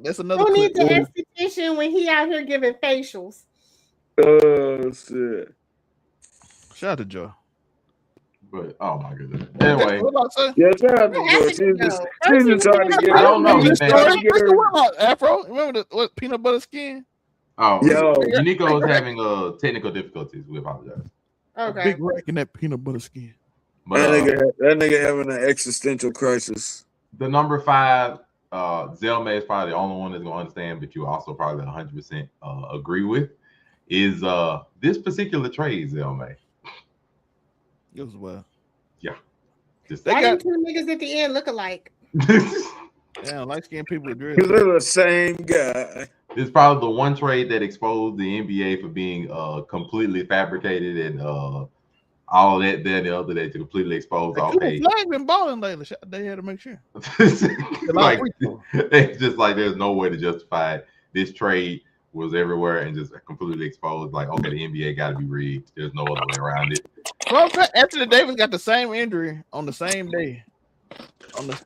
That's another. Who needs the esthetician when he out here giving facials? Oh shit! Shout out to Joe. But oh my goodness. Anyway, yeah, shout out to Joe. She's just trying to get. I don't know. Afro, remember what peanut butter skin? Oh, yo, Unico is having technical difficulties. We apologize. Okay. Big rack in that peanut butter skin. But, that nigga having an existential crisis. The number 5, Zelma is probably the only one that's gonna understand, but you also probably 100% agree with, is this particular trade, Zelma. It was well. Yeah. Why got 2 niggas at the end look alike? Yeah, light skinned people with dreads. Because they're the same guy. It's probably the one trade that exposed the NBA for being completely fabricated and all that, the other day to completely expose. Okay, Flag been balling lately. They had to make sure. Like, it's just like there's no way to justify it. This trade was everywhere and just completely exposed. Like, okay, the NBA got to be rigged. There's no other way around it. Well, Anthony Davis got the same injury on the same day. On the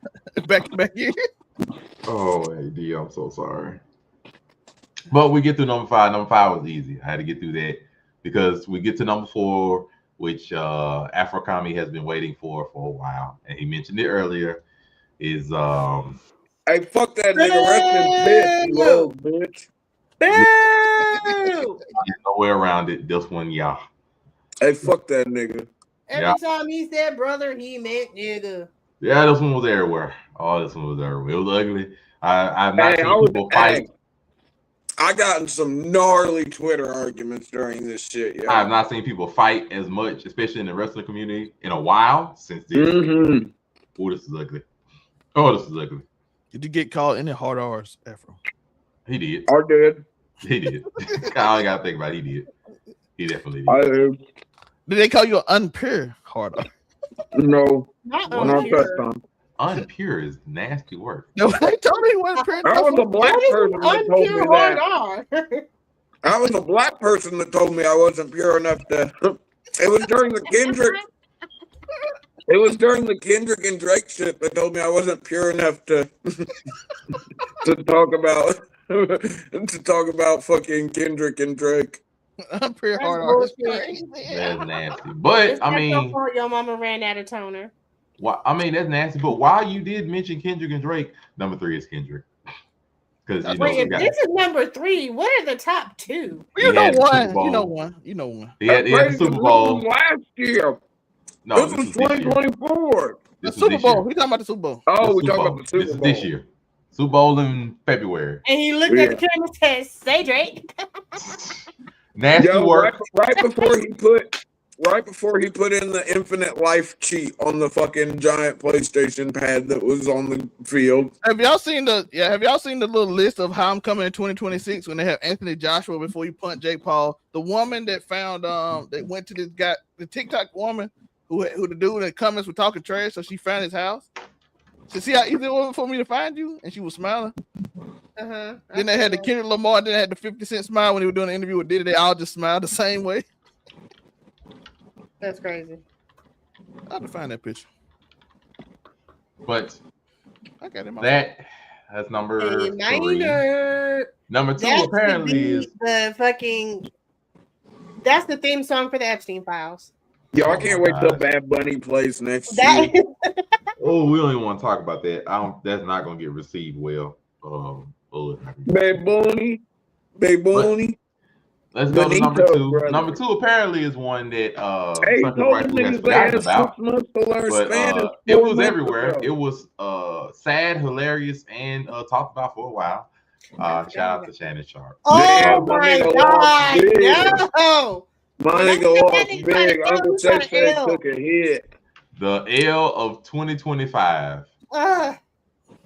back year. Oh, AD, I'm so sorry. But we get through number 5. Number 5 was easy. I had to get through that because we get to number 4, which Afro Kami has been waiting for a while, and he mentioned it earlier. Is hey, fuck that nigga, rest in bitch, you old bitch. Boo! There's no way around it. This one, yeah. Hey, fuck that nigga. Every time he said brother, he meant nigga. Yeah, this one was everywhere. Oh, this one was everywhere. It was ugly. I've not seen people fight. I got in some gnarly Twitter arguments during this shit. Yeah, I have not seen people fight as much, especially in the wrestling community, in a while since this. Oh, this is ugly. Oh, this is ugly. Did you get called any hard R's, Afro? He did. I did. He did. I gotta think about it. He did. He definitely did. I did. Did they call you an unpure hard R? No. Not that time. Unpure is nasty work. No, they told me he wasn't pure. I was a black person that told me that. I was a black person that told me I wasn't pure enough to. It was during the Kendrick. It was during the Kendrick and Drake shit that told me I wasn't pure enough to to talk about fucking Kendrick and Drake. I'm pure hard R. That's nasty. But I mean, your mama ran out of toner. Well, I mean, that's nasty. But while you did mention Kendrick and Drake, number 3 is Kendrick. Because if this is number 3, what are the top 2? You know one. He had the Super Bowl last year. No, this was 2024. The Super Bowl. We talking about the Super Bowl. Oh, we talking about the Super Bowl. This year. Super Bowl in February. And he looked at the camera and said, "Say Drake." Nasty work. Right before he put in the infinite life cheat on the fucking giant PlayStation pad that was on the field. Have y'all seen the little list of how I'm coming in 2026 when they have Anthony Joshua before you punt Jake Paul? The woman that found that went to this guy, the TikTok woman who the dude in the comments were talking trash, so she found his house. So see how easy it was for me to find you? And she was smiling. Then they had the Kendrick Lamar, then they had the 50 Cent smile when he was doing the interview with Diddy. They all just smiled the same way. That's crazy. I have to find that picture. But I got it. That's number 3. Number 2 That's apparently is the fucking. That's the theme song for the Epstein Files. Yo, I can't wait till Bad Bunny plays next year. Oh, we don't even want to talk about that. That's not going to get received well. Bad Bunny. Let's go to number 2. Brother. Number 2 apparently is one that it was everywhere. It was sad, hilarious, and talked about for a while. Shout out to Shannon Sharp. Oh my God! No. My nigga lost big. Uncle Sex took a hit. The L of 2025.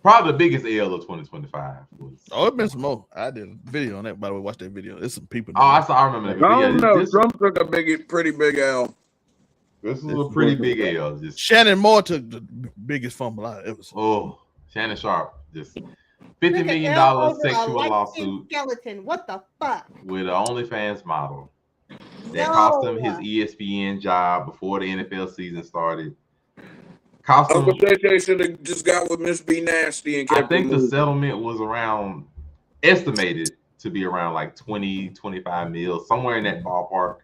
Probably the biggest L of 2025 was. Oh, it's been some more. I did a video on that. By the way, watch that video. There's some people. I remember that video. I don't know. Trump took a pretty big L. This is a pretty big L. Just Shannon Moore took the biggest fumble I ever seen. oh, Shannon Sharp just $50 Took an million L over a sexual light-skinned lawsuit skeleton. What the fuck? with an OnlyFans model that cost him his ESPN job before the NFL season started. Cost Uncle him. JJ should have just got with Miss B Nasty and kept I think it the moving. settlement was estimated to be around like 20-25 mil, somewhere in that ballpark.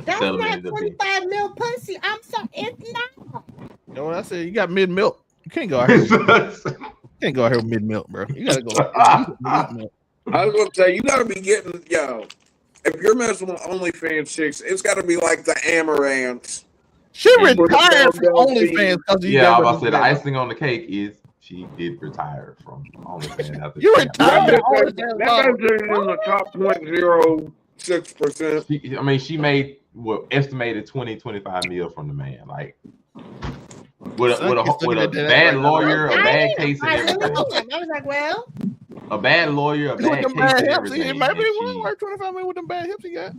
That's not 25 mil pussy. I'm sorry. It's not. You know what I said? You got mid milk. You can't go out here. You can't go out here with mid milk, bro. You gotta go. Mid-milk. I was going to say, you got to be getting, if you're messing with OnlyFans chicks, it's got to be like the Amaranths. She retired from OnlyFans because yeah, I was about to say the icing on the cake is she did retire from OnlyFans. After you retired. That guy's in the top 0.06%. I mean, she made estimated 20-25 mil from the man, like with a bad lawyer, a bad case, and everything. I was like, well, a bad lawyer, a bad case, and everything. Maybe it was worth 25 million with them bad hips he got.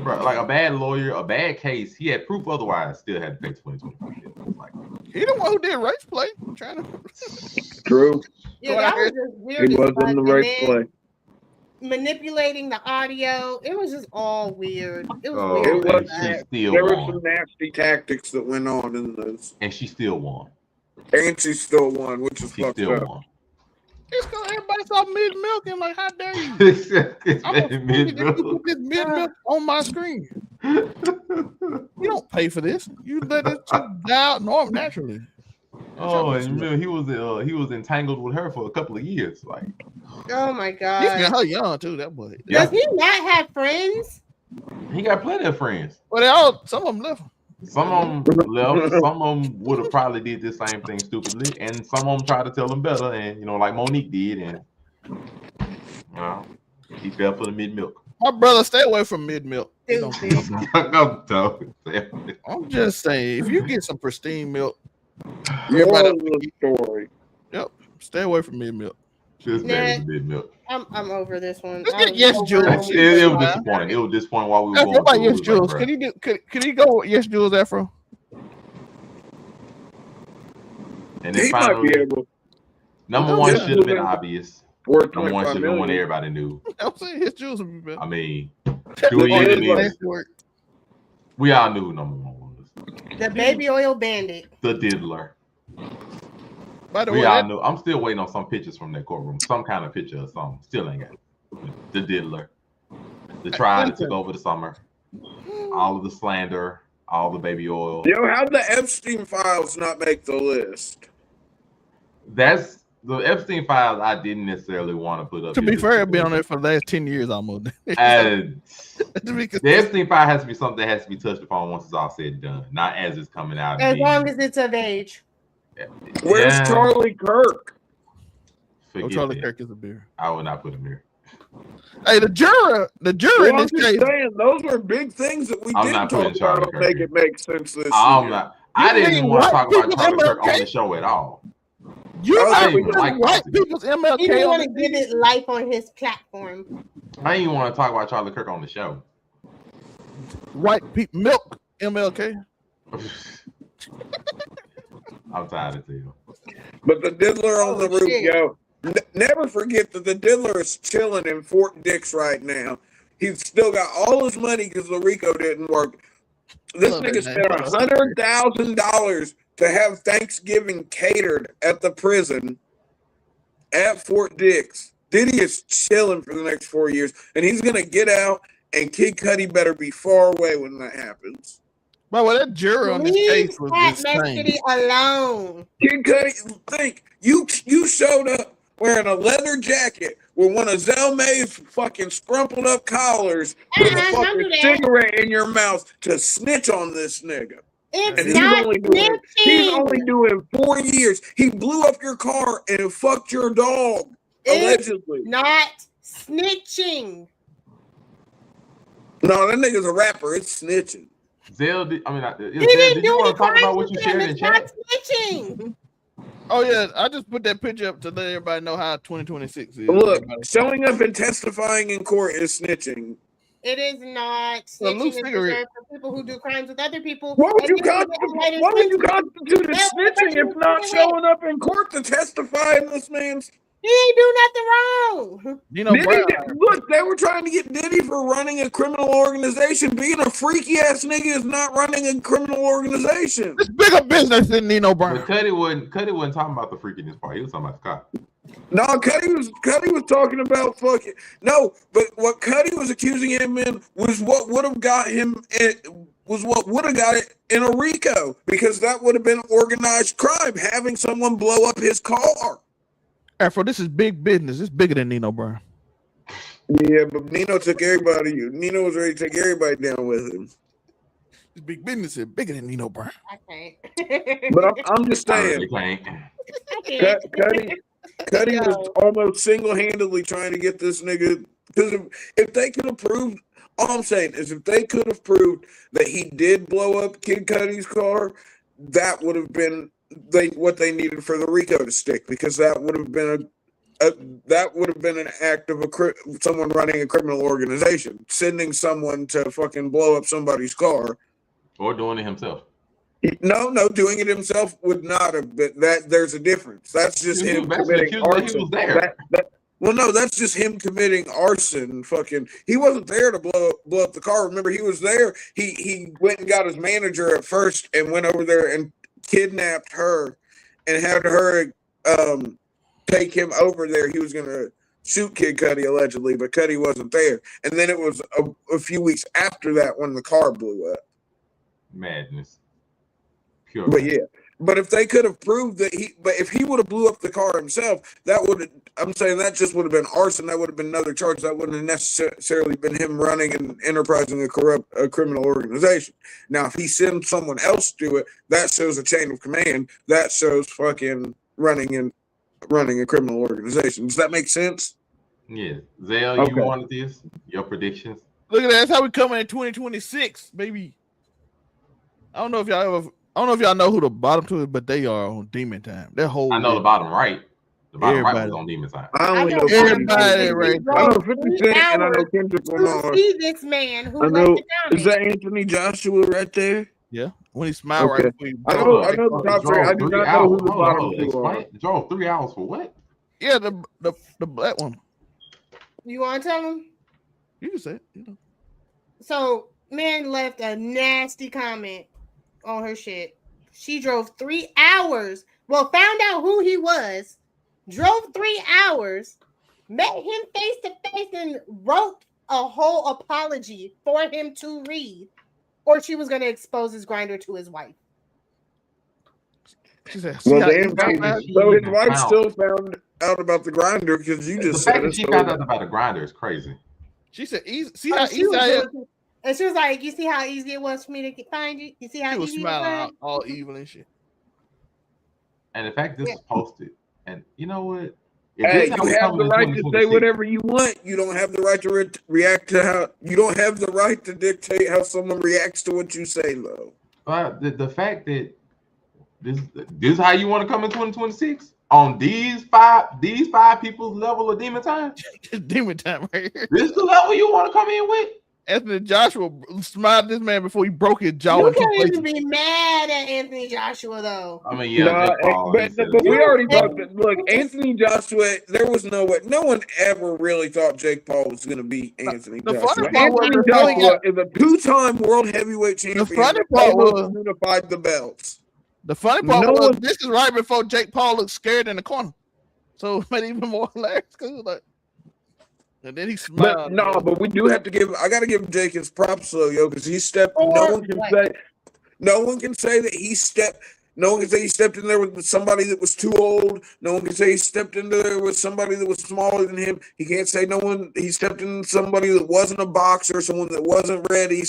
Bro, like a bad lawyer, a bad case. He had proof otherwise, still had to pay 20-25 mil. Like, he the one who did race play. I'm trying to. True. Yeah, that was just weird. He was in the race play. Manipulating the audio, it was just all weird. It was It weird. was there were won. some nasty tactics that went on in this, and she still won. and she still won, which is She fucked still up. won. It's because everybody saw mid milk and like, how dare you? Mid milk. Put this mid milk on my screen. You don't pay for this. You let it just die out naturally. Oh, and remember, he was entangled with her for a couple of years. Like, Oh my He's god. got her young too. That boy. yeah, Does he not have friends? he got plenty of friends. Well, some of them left. Some of them left. Some of them would have probably did the same thing stupidly, and some of them tried to tell them better. And like Monique did, and he fell for the mid milk. My brother, stay away from mid milk. I'm just saying, if you get some pristine milk, Story. Yep, stay away from mid milk. Just mid milk. I'm over this one. Yes, Jules. It was disappointing. It was disappointing while we were going. What about Yes, Jules? Like, could he go with Yes, Jules Afro? and then He might finally, be able. number one should have been obvious. Worth Number one should have been one 25 million. everybody knew. I'm saying Yes, Jules would be better. I mean, do it anyway. We all knew who number one was. The baby oil bandit. The diddler. By the We way, all knew. I'm still waiting on some pictures from that courtroom. Some kind of picture or something. Still ain't got it. The diddler. The trial that took over the summer. All of the slander. All the baby oil. Yo, how'd the Epstein files not make the list? That's the Epstein files I didn't necessarily want to put up. to be fair, I've been on there for the last 10 years almost. The Epstein file has to be something that has to be touched upon once it's all said and done, not as it's coming out. As long as it's of age. Where's Charlie Kirk? Charlie Kirk is a beer. I would not put him here. Hey, the juror in I'm this just case. saying, those were big things that we I'm didn't not talk putting Charlie about to Kirk make here. it make sense this I'm year. not. I didn't even want to talk about Charlie Kirk on MLK? the show at all. You I not didn't even like white Charlie. people's MLK. He didn't want to on give it life on his platform. I didn't even want to talk about Charlie Kirk on the show. white people milk MLK. I'm tired of you. But the diddler on the roof, shit. yo. Never forget that the diddler is chilling in Fort Dix right now. He's still got all his money because the RICO didn't work. This nigga spent $100,000 to have Thanksgiving catered at the prison at Fort Dix. Diddy is chilling for the next 4 years, and he's gonna get out. And Kid Cudi better be far away when that happens. But well, that juror on this case was Leave insane. City alone. Kid Cudi, think you showed up wearing a leather jacket with one of Zell May's fucking scrumpled up collars with a don't fucking do that. cigarette in your mouth to snitch on this nigga. And It's not he's only snitching. doing 4 years. He blew up your car and fucked your dog, It's allegedly. not snitching. No, that nigga's a rapper. It's snitching. Zell, did you He didn't do want any to talk about crimes what you with shared him. in It's chat? not snitching. Oh yeah, I just put that picture up to let everybody know how 2026 is. Look, showing up and testifying in court is snitching. It is not. Snitching is reserved for people who do crimes with other people. What would you constitute as snitching if not showing up in court to testify in this man's? He ain't do nothing wrong. Look, they were trying to get Diddy for running a criminal organization. Being a freaky ass nigga is not running a criminal organization. It's bigger business than Nino Brown. But Cuddy wasn't talking about the freakiness part. He was talking about the cop. No, Cuddy was talking about fucking no. But what Cuddy was accusing him in was what would have got him. What would have got it in a RICO, because that would have been organized crime, having someone blow up his car. Afro, this is big business. It's bigger than Nino Brown. Yeah, but Nino took everybody. Nino was ready to take everybody down with him. It's big business. It's bigger than Nino Brown. I can't. But I'm just saying, Cuddy was almost single-handedly trying to get this nigga, because if they could have proved, all I'm saying is if they could have proved that he did blow up Kid Cudi's car, that would have been what they needed for the RICO to stick, because that would have been an act of someone running a criminal organization, sending someone to fucking blow up somebody's car, or doing it himself. No, doing it himself would not have been that. There's a difference. That's just him committing arson. Well, no, that's just him committing arson. Fucking, he wasn't there to blow up the car. Remember, he was there. He went and got his manager at first and went over there and kidnapped her and had her take him over there. He was gonna shoot Kid Cudi allegedly, but Cudi wasn't there. And then it was a few weeks after that when the car blew up. Madness. Pure. But yeah, but if they could have proved that if he would have blew up the car himself, I'm saying that just would have been arson. That would have been another charge. That wouldn't have necessarily been him running and enterprising a criminal organization. Now, if he sends someone else to do it, that shows a chain of command. That shows fucking running a criminal organization. Does that make sense? Yeah. Zell, you wanted this? Your predictions? Look at that. That's how we coming in 2026, baby. I don't know if y'all know who the bottom two is, but they are on Demon Time. That whole I know the bottom right. The bottom right was on Demon Time. I only know everybody right. I know 50 Cent and I know Kendrick Lamar. See this man who I know. Is that Anthony Joshua right there? Yeah. When he smiled right before I know the top three. I do not know who the bottom two are. Drove 3 hours for what? Yeah, the black one. You want to tell him? You can say it. You know. So, man left a nasty comment on her shit. She drove 3 hours. Well, found out who he was, drove 3 hours, met him face to face, and wrote a whole apology for him to read, or she was going to expose his grinder to his wife. Well, so his wife still found out about the grinder because you just said it. She found out about the grinder is crazy. She said, "See how easy I am." And she was like, "You see how easy it was for me to find you? You see how easy it was?" All evil and shit. And the fact this was posted, and you know what? Hey, you have the right to say whatever you want. You don't have the right to react to how. You don't have the right to dictate how someone reacts to what you say, though. The fact that this is how you want to come in 2026 on these five people's level of Demon Time. Demon Time right here. This is the level you want to come in with. Anthony Joshua smiled at this man before he broke his jaw. You can't even be mad at Anthony Joshua, though. I mean, yeah, but we already talked. Look, Anthony Joshua. There was no way. No one ever really thought Jake Paul was going to beat Anthony Joshua. Anthony Joshua is a 2-time world heavyweight champion. The funny part was unified the belts. The funny part was this is right before Jake Paul looked scared in the corner, so it made it even more hilarious because he was like. And then he smiled. But we do have to give. I got to give Jake his props though, because he stepped. No one can say that he stepped. No one can say he stepped in there with somebody that was too old. No one can say he stepped in there with somebody that was smaller than him. He can't say he stepped in somebody that wasn't a boxer, someone that wasn't ready.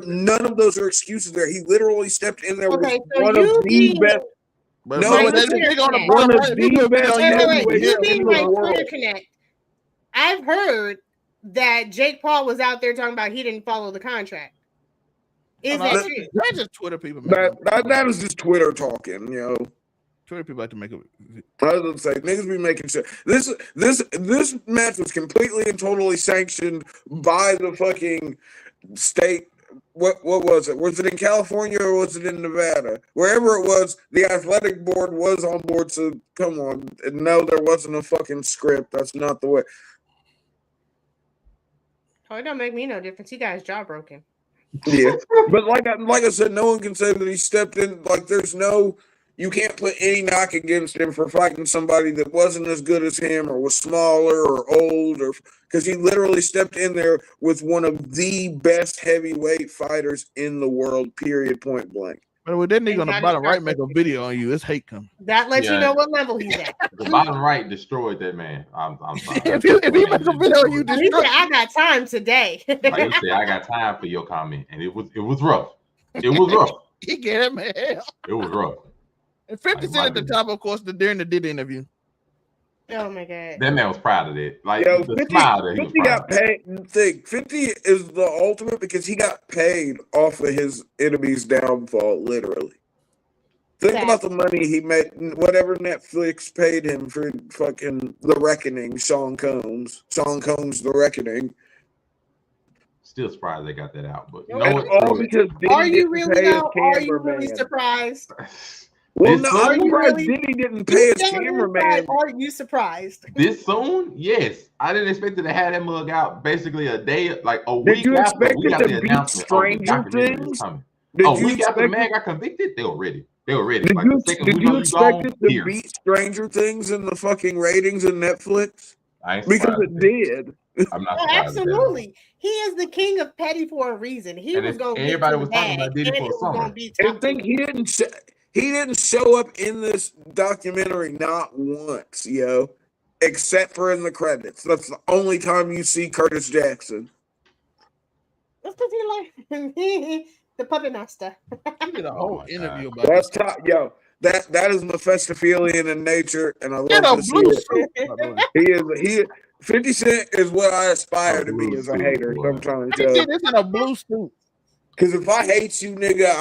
None of those are excuses there. He literally stepped in there with one of the best. One of the best heavyweights in the world. Connect. I've heard that Jake Paul was out there talking about he didn't follow the contract. Is that true? That's just Twitter people. That is just Twitter talking, Twitter people like to make a. I was gonna say niggas be making shit. This match was completely and totally sanctioned by the fucking state. What was it? Was it in California or was it in Nevada? Wherever it was, the athletic board was on board. So come on, no, there wasn't a fucking script. That's not the way. Oh, it don't make me no difference. He got his jaw broken. Yeah, but like I said, no one can say that he stepped in. Like, there's no. You can't put any knock against him for fighting somebody that wasn't as good as him or was smaller or old, or because he literally stepped in there with one of the best heavyweight fighters in the world, period, point blank. But then they're on the bottom right make a video on you. It's hate come. That lets you know what level he's at. The bottom right destroyed that man. I'm sorry. if you make a video on you, He said, I got time today. Like you said, I got time for your comment, and it was rough. It was rough. He get him hell. It was rough. And 50 Cent at the top, of course, during the Diddy interview. Oh my god. That man was proud of that. Like, Yo, the 50, smile that he 50 was got paid. 50 is the ultimate because he got paid off of his enemy's downfall, literally. Think about the money he made, whatever Netflix paid him for fucking The Reckoning, Sean Combs, The Reckoning. Still surprised they got that out, but No, all because Diddy Are you didn't really pay his though? Are you really cameraman. surprised? Well, This no, soon? I'm surprised Diddy didn't pay his cameraman. Are you surprised? This soon? Yes. I didn't expect it to have that mug out basically a day, like a week Did you after. expect We got it the to beat announcement. Stranger Things? Did A you week after the expect man got convicted, they were ready. They were ready. Did Like, you, the second did we you know you expect gone, it to here. beat Stranger Things in the fucking ratings in Netflix? I ain't Because surprised. it did. I'm not Oh, surprised. absolutely. He is the king of petty for a reason. He And was if going to everybody get was to the talking bag, about Diddy and for it the was summer. going to be And top think he didn't show up in this documentary not once, yo, except for in the credits. That's the only time you see Curtis Jackson. That's because he like the puppet master. He did a whole interview about That's this. top, yo. That is Mephistophelian in nature, and I In love a to see blue it. suit. by the way. He 50 Cent is what I aspire A to be blue as a suit, hater. boy. So I'm trying to 50 tell Cent you. is in a blue suit. Because if I hate you, nigga,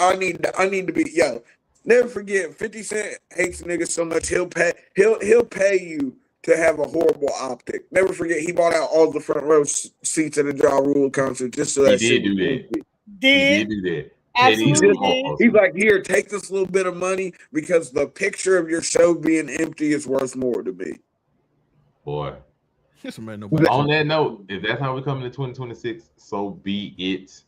I need to be yo. Never forget, 50 Cent hates niggas so much he'll pay you to have a horrible optic. Never forget, he bought out all the front row seats at a Ja Rule concert just so He that did shit do was that. empty. He Did did do that. absolutely. He's like, here, take this little bit of money because the picture of your show being empty is worth more to me. Boy. This man nobody. On that note, if that's how we come into 2026, so be it.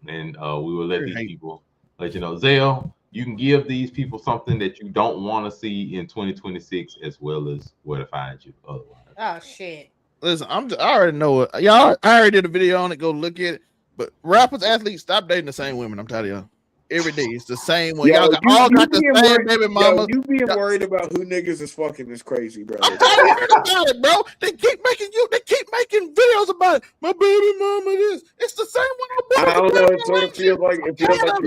And we will let these people let you know. Zell, you can give these people something that you don't want to see in 2026, as well as where to find you otherwise. Oh shit. Listen, I already know it. Y'all, I already did a video on it. Go look at it. But rappers, athletes, stop dating the same women. I'm tired of y'all. Every day it's the same one. Y'all all got the same baby mama. You being worried about who niggas is fucking is crazy, bro. I'm tired about it, bro. They keep making videos about it. My baby mama this. It's the same one. I don't know. It sort of feels like you're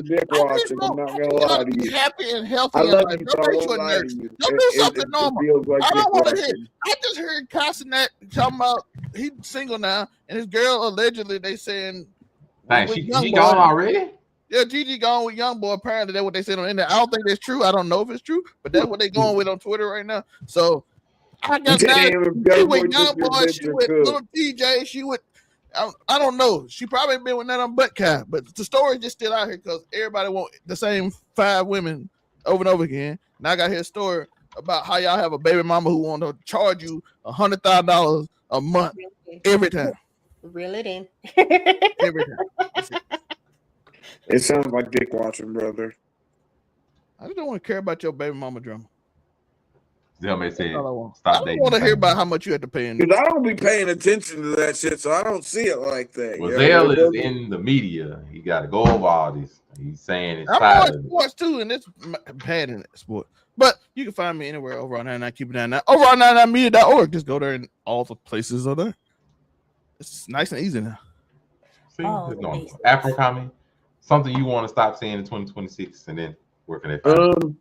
dick watching. I'm not gonna lie to you. Happy and healthy. I love life. you, Don't so I make you won't a lie to nurse. you. Don't do something normal. Feels like I don't want to hear. watching. I just heard Castanet talking about he's single now, and his girl allegedly they saying. Dang, she gone already? Yeah, Gigi gone with Young Boy. Apparently, that's what they said on the internet. I don't think that's true. I don't know if it's true, but that's what they're going with on Twitter right now. So I got that. She with Young Boy. She with little TJ. She with I don't know. She probably been with none of them but Kai. But the story just still out here because everybody want the same 5 women over and over again. Now I got here a story about how y'all have a baby mama who want to charge you $100,000 a month every time. Reel it in. Every time. It sounds like dick watching, brother. I just don't want to care about your baby mama drama. Zell may say, I don't stop dating. want to hear about how much you had to pay. Because I don't be paying attention to that shit, so I don't see it like that. Well, Zell is in the media. He got to go over all this. He's saying it's I'm on sports too, and it's bad in sport. But you can find me anywhere over on 99 Keep It 99. Over on 99media.org. Just go there and all the places are there. It's nice and easy now. See, Afro comedy, something you want to stop seeing in 2026, and then where can they find it?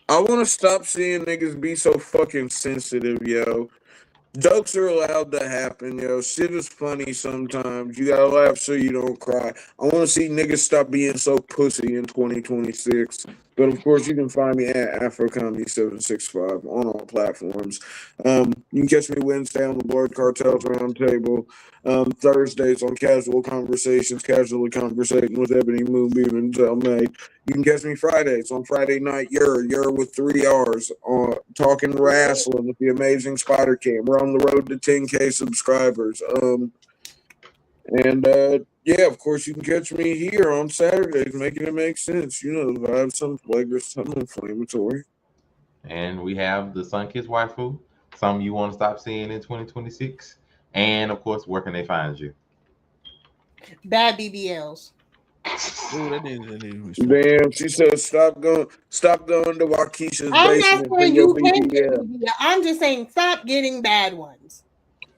I want to stop seeing niggas be so fucking sensitive, yo. Jokes are allowed to happen, yo. Shit is funny sometimes. You gotta laugh so you don't cry. I want to see niggas stop being so pussy in 2026. But of course, you can find me at AfroComedy765 on all platforms. You can catch me Wednesday on the Blood Cartels Roundtable. Thursdays on Casual Conversations, casually conversating with Ebony Moonbeam and Zelmay. You can catch me Fridays on Friday Night You're with 3 R's on talking wrestling with the amazing Spider Cam. We're on the road to 10K subscribers. Yeah, of course, you can catch me here on Saturdays, making it make sense. You know, the vibe, some flagrant, some inflammatory. And we have the Sun-Kissed Waifu, some you want to stop seeing in 2026. And of course, where can they find you? Bad BBLs. Ooh, that didn't Damn, she said stop going to Waukesha's basement for your BBL. I'm just saying stop getting bad ones.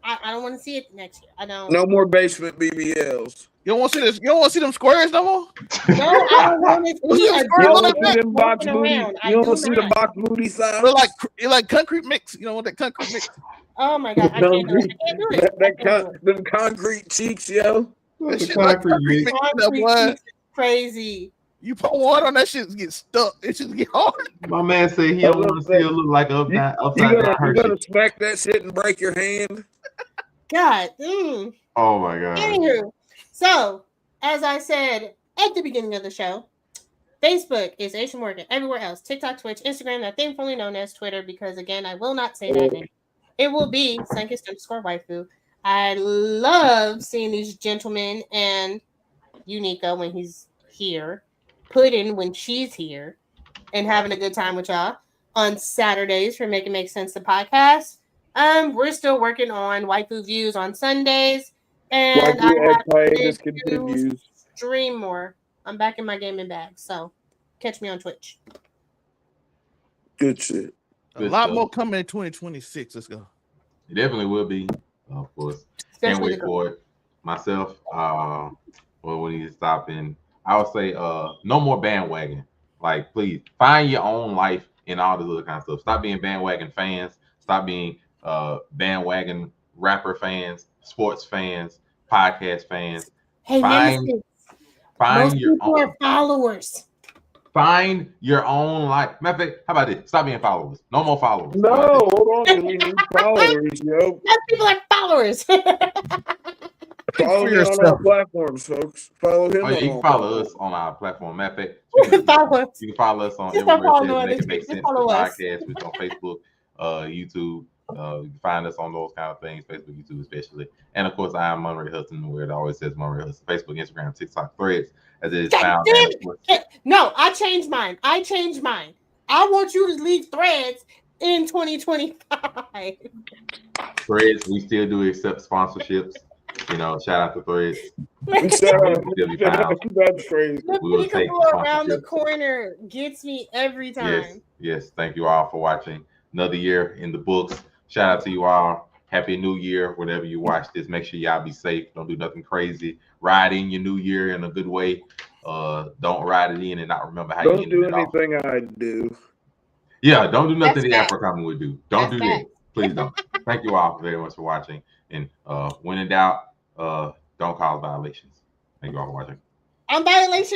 I don't want to see it next year. I don't. No more basement BBLs. You don't want to see this? You don't want to see them squares no more? No, I don't want to see You don't see them box booty. You don't see the box booty size. It like concrete mix. You know what that concrete mix? Oh my god, I can't do it. Them concrete cheeks, yo. That shit like concrete mix. Concrete cheeks is crazy. You put water on that shit, get stuck. It just get hard. My man said he don't want to see it look like upside down. You gonna smack that shit and break your hand? God. Oh my god. Anywho, so as I said at the beginning of the show, Facebook is Aisha Morgan. Everywhere else, TikTok, Twitch, Instagram, that thing formerly known as Twitter, because again, I will not say that name. It will be Sunkist_waifu. I love seeing these gentlemen and Unica when he's here, Puddin when she's here, and having a good time with y'all on Saturdays for Make It Make Sense, the podcast. We're still working on Waifu Views on Sundays, and I have to stream more. I'm back in my gaming bag, so catch me on Twitch. Good shit. A lot more coming in 2026. Let's go. It definitely will be, of course. Can't wait for it. Myself, well, we need to stop in. I would say, no more bandwagon. Like, please find your own life in all this other kind of stuff. Stop being bandwagon fans. Stop being bandwagon rapper fans, sports fans, podcast fans. Hey, find your own followers. Find your own life. Matter of fact, how about this? Stop being followers. No more followers. No, hold on. We need followers, yo. Most people are followers. Follow me on our platforms, folks. Follow him. You can follow us on our platform. Matter of fact, you can follow us on everywhere. Make It Make Sense, the podcast, which on Facebook, YouTube. You can find us on those kind of things, Facebook, YouTube, especially. And of course, I am Monterey Hudson, where it always says Monterey Hudson. Facebook, Instagram, TikTok, Threads, as it is found. No, I changed mine. I want you to leave Threads in 2025. Threads, we still do accept sponsorships. You know, shout out to Threads. That's crazy. We can go around the corner. Gets me every time. Yes. Thank you all for watching. Another year in the books. Shout out to you all. Happy New Year. Whenever you watch this, make sure y'all be safe. Don't do nothing crazy. Ride in your new year in a good way. Don't ride it in and not remember how you ended it off. Don't do anything I do. Yeah, don't do nothing the Afro-Common would do. Don't do that. Please don't. Thank you all very much for watching. And when in doubt, don't cause violations. Thank you all for watching. On violations.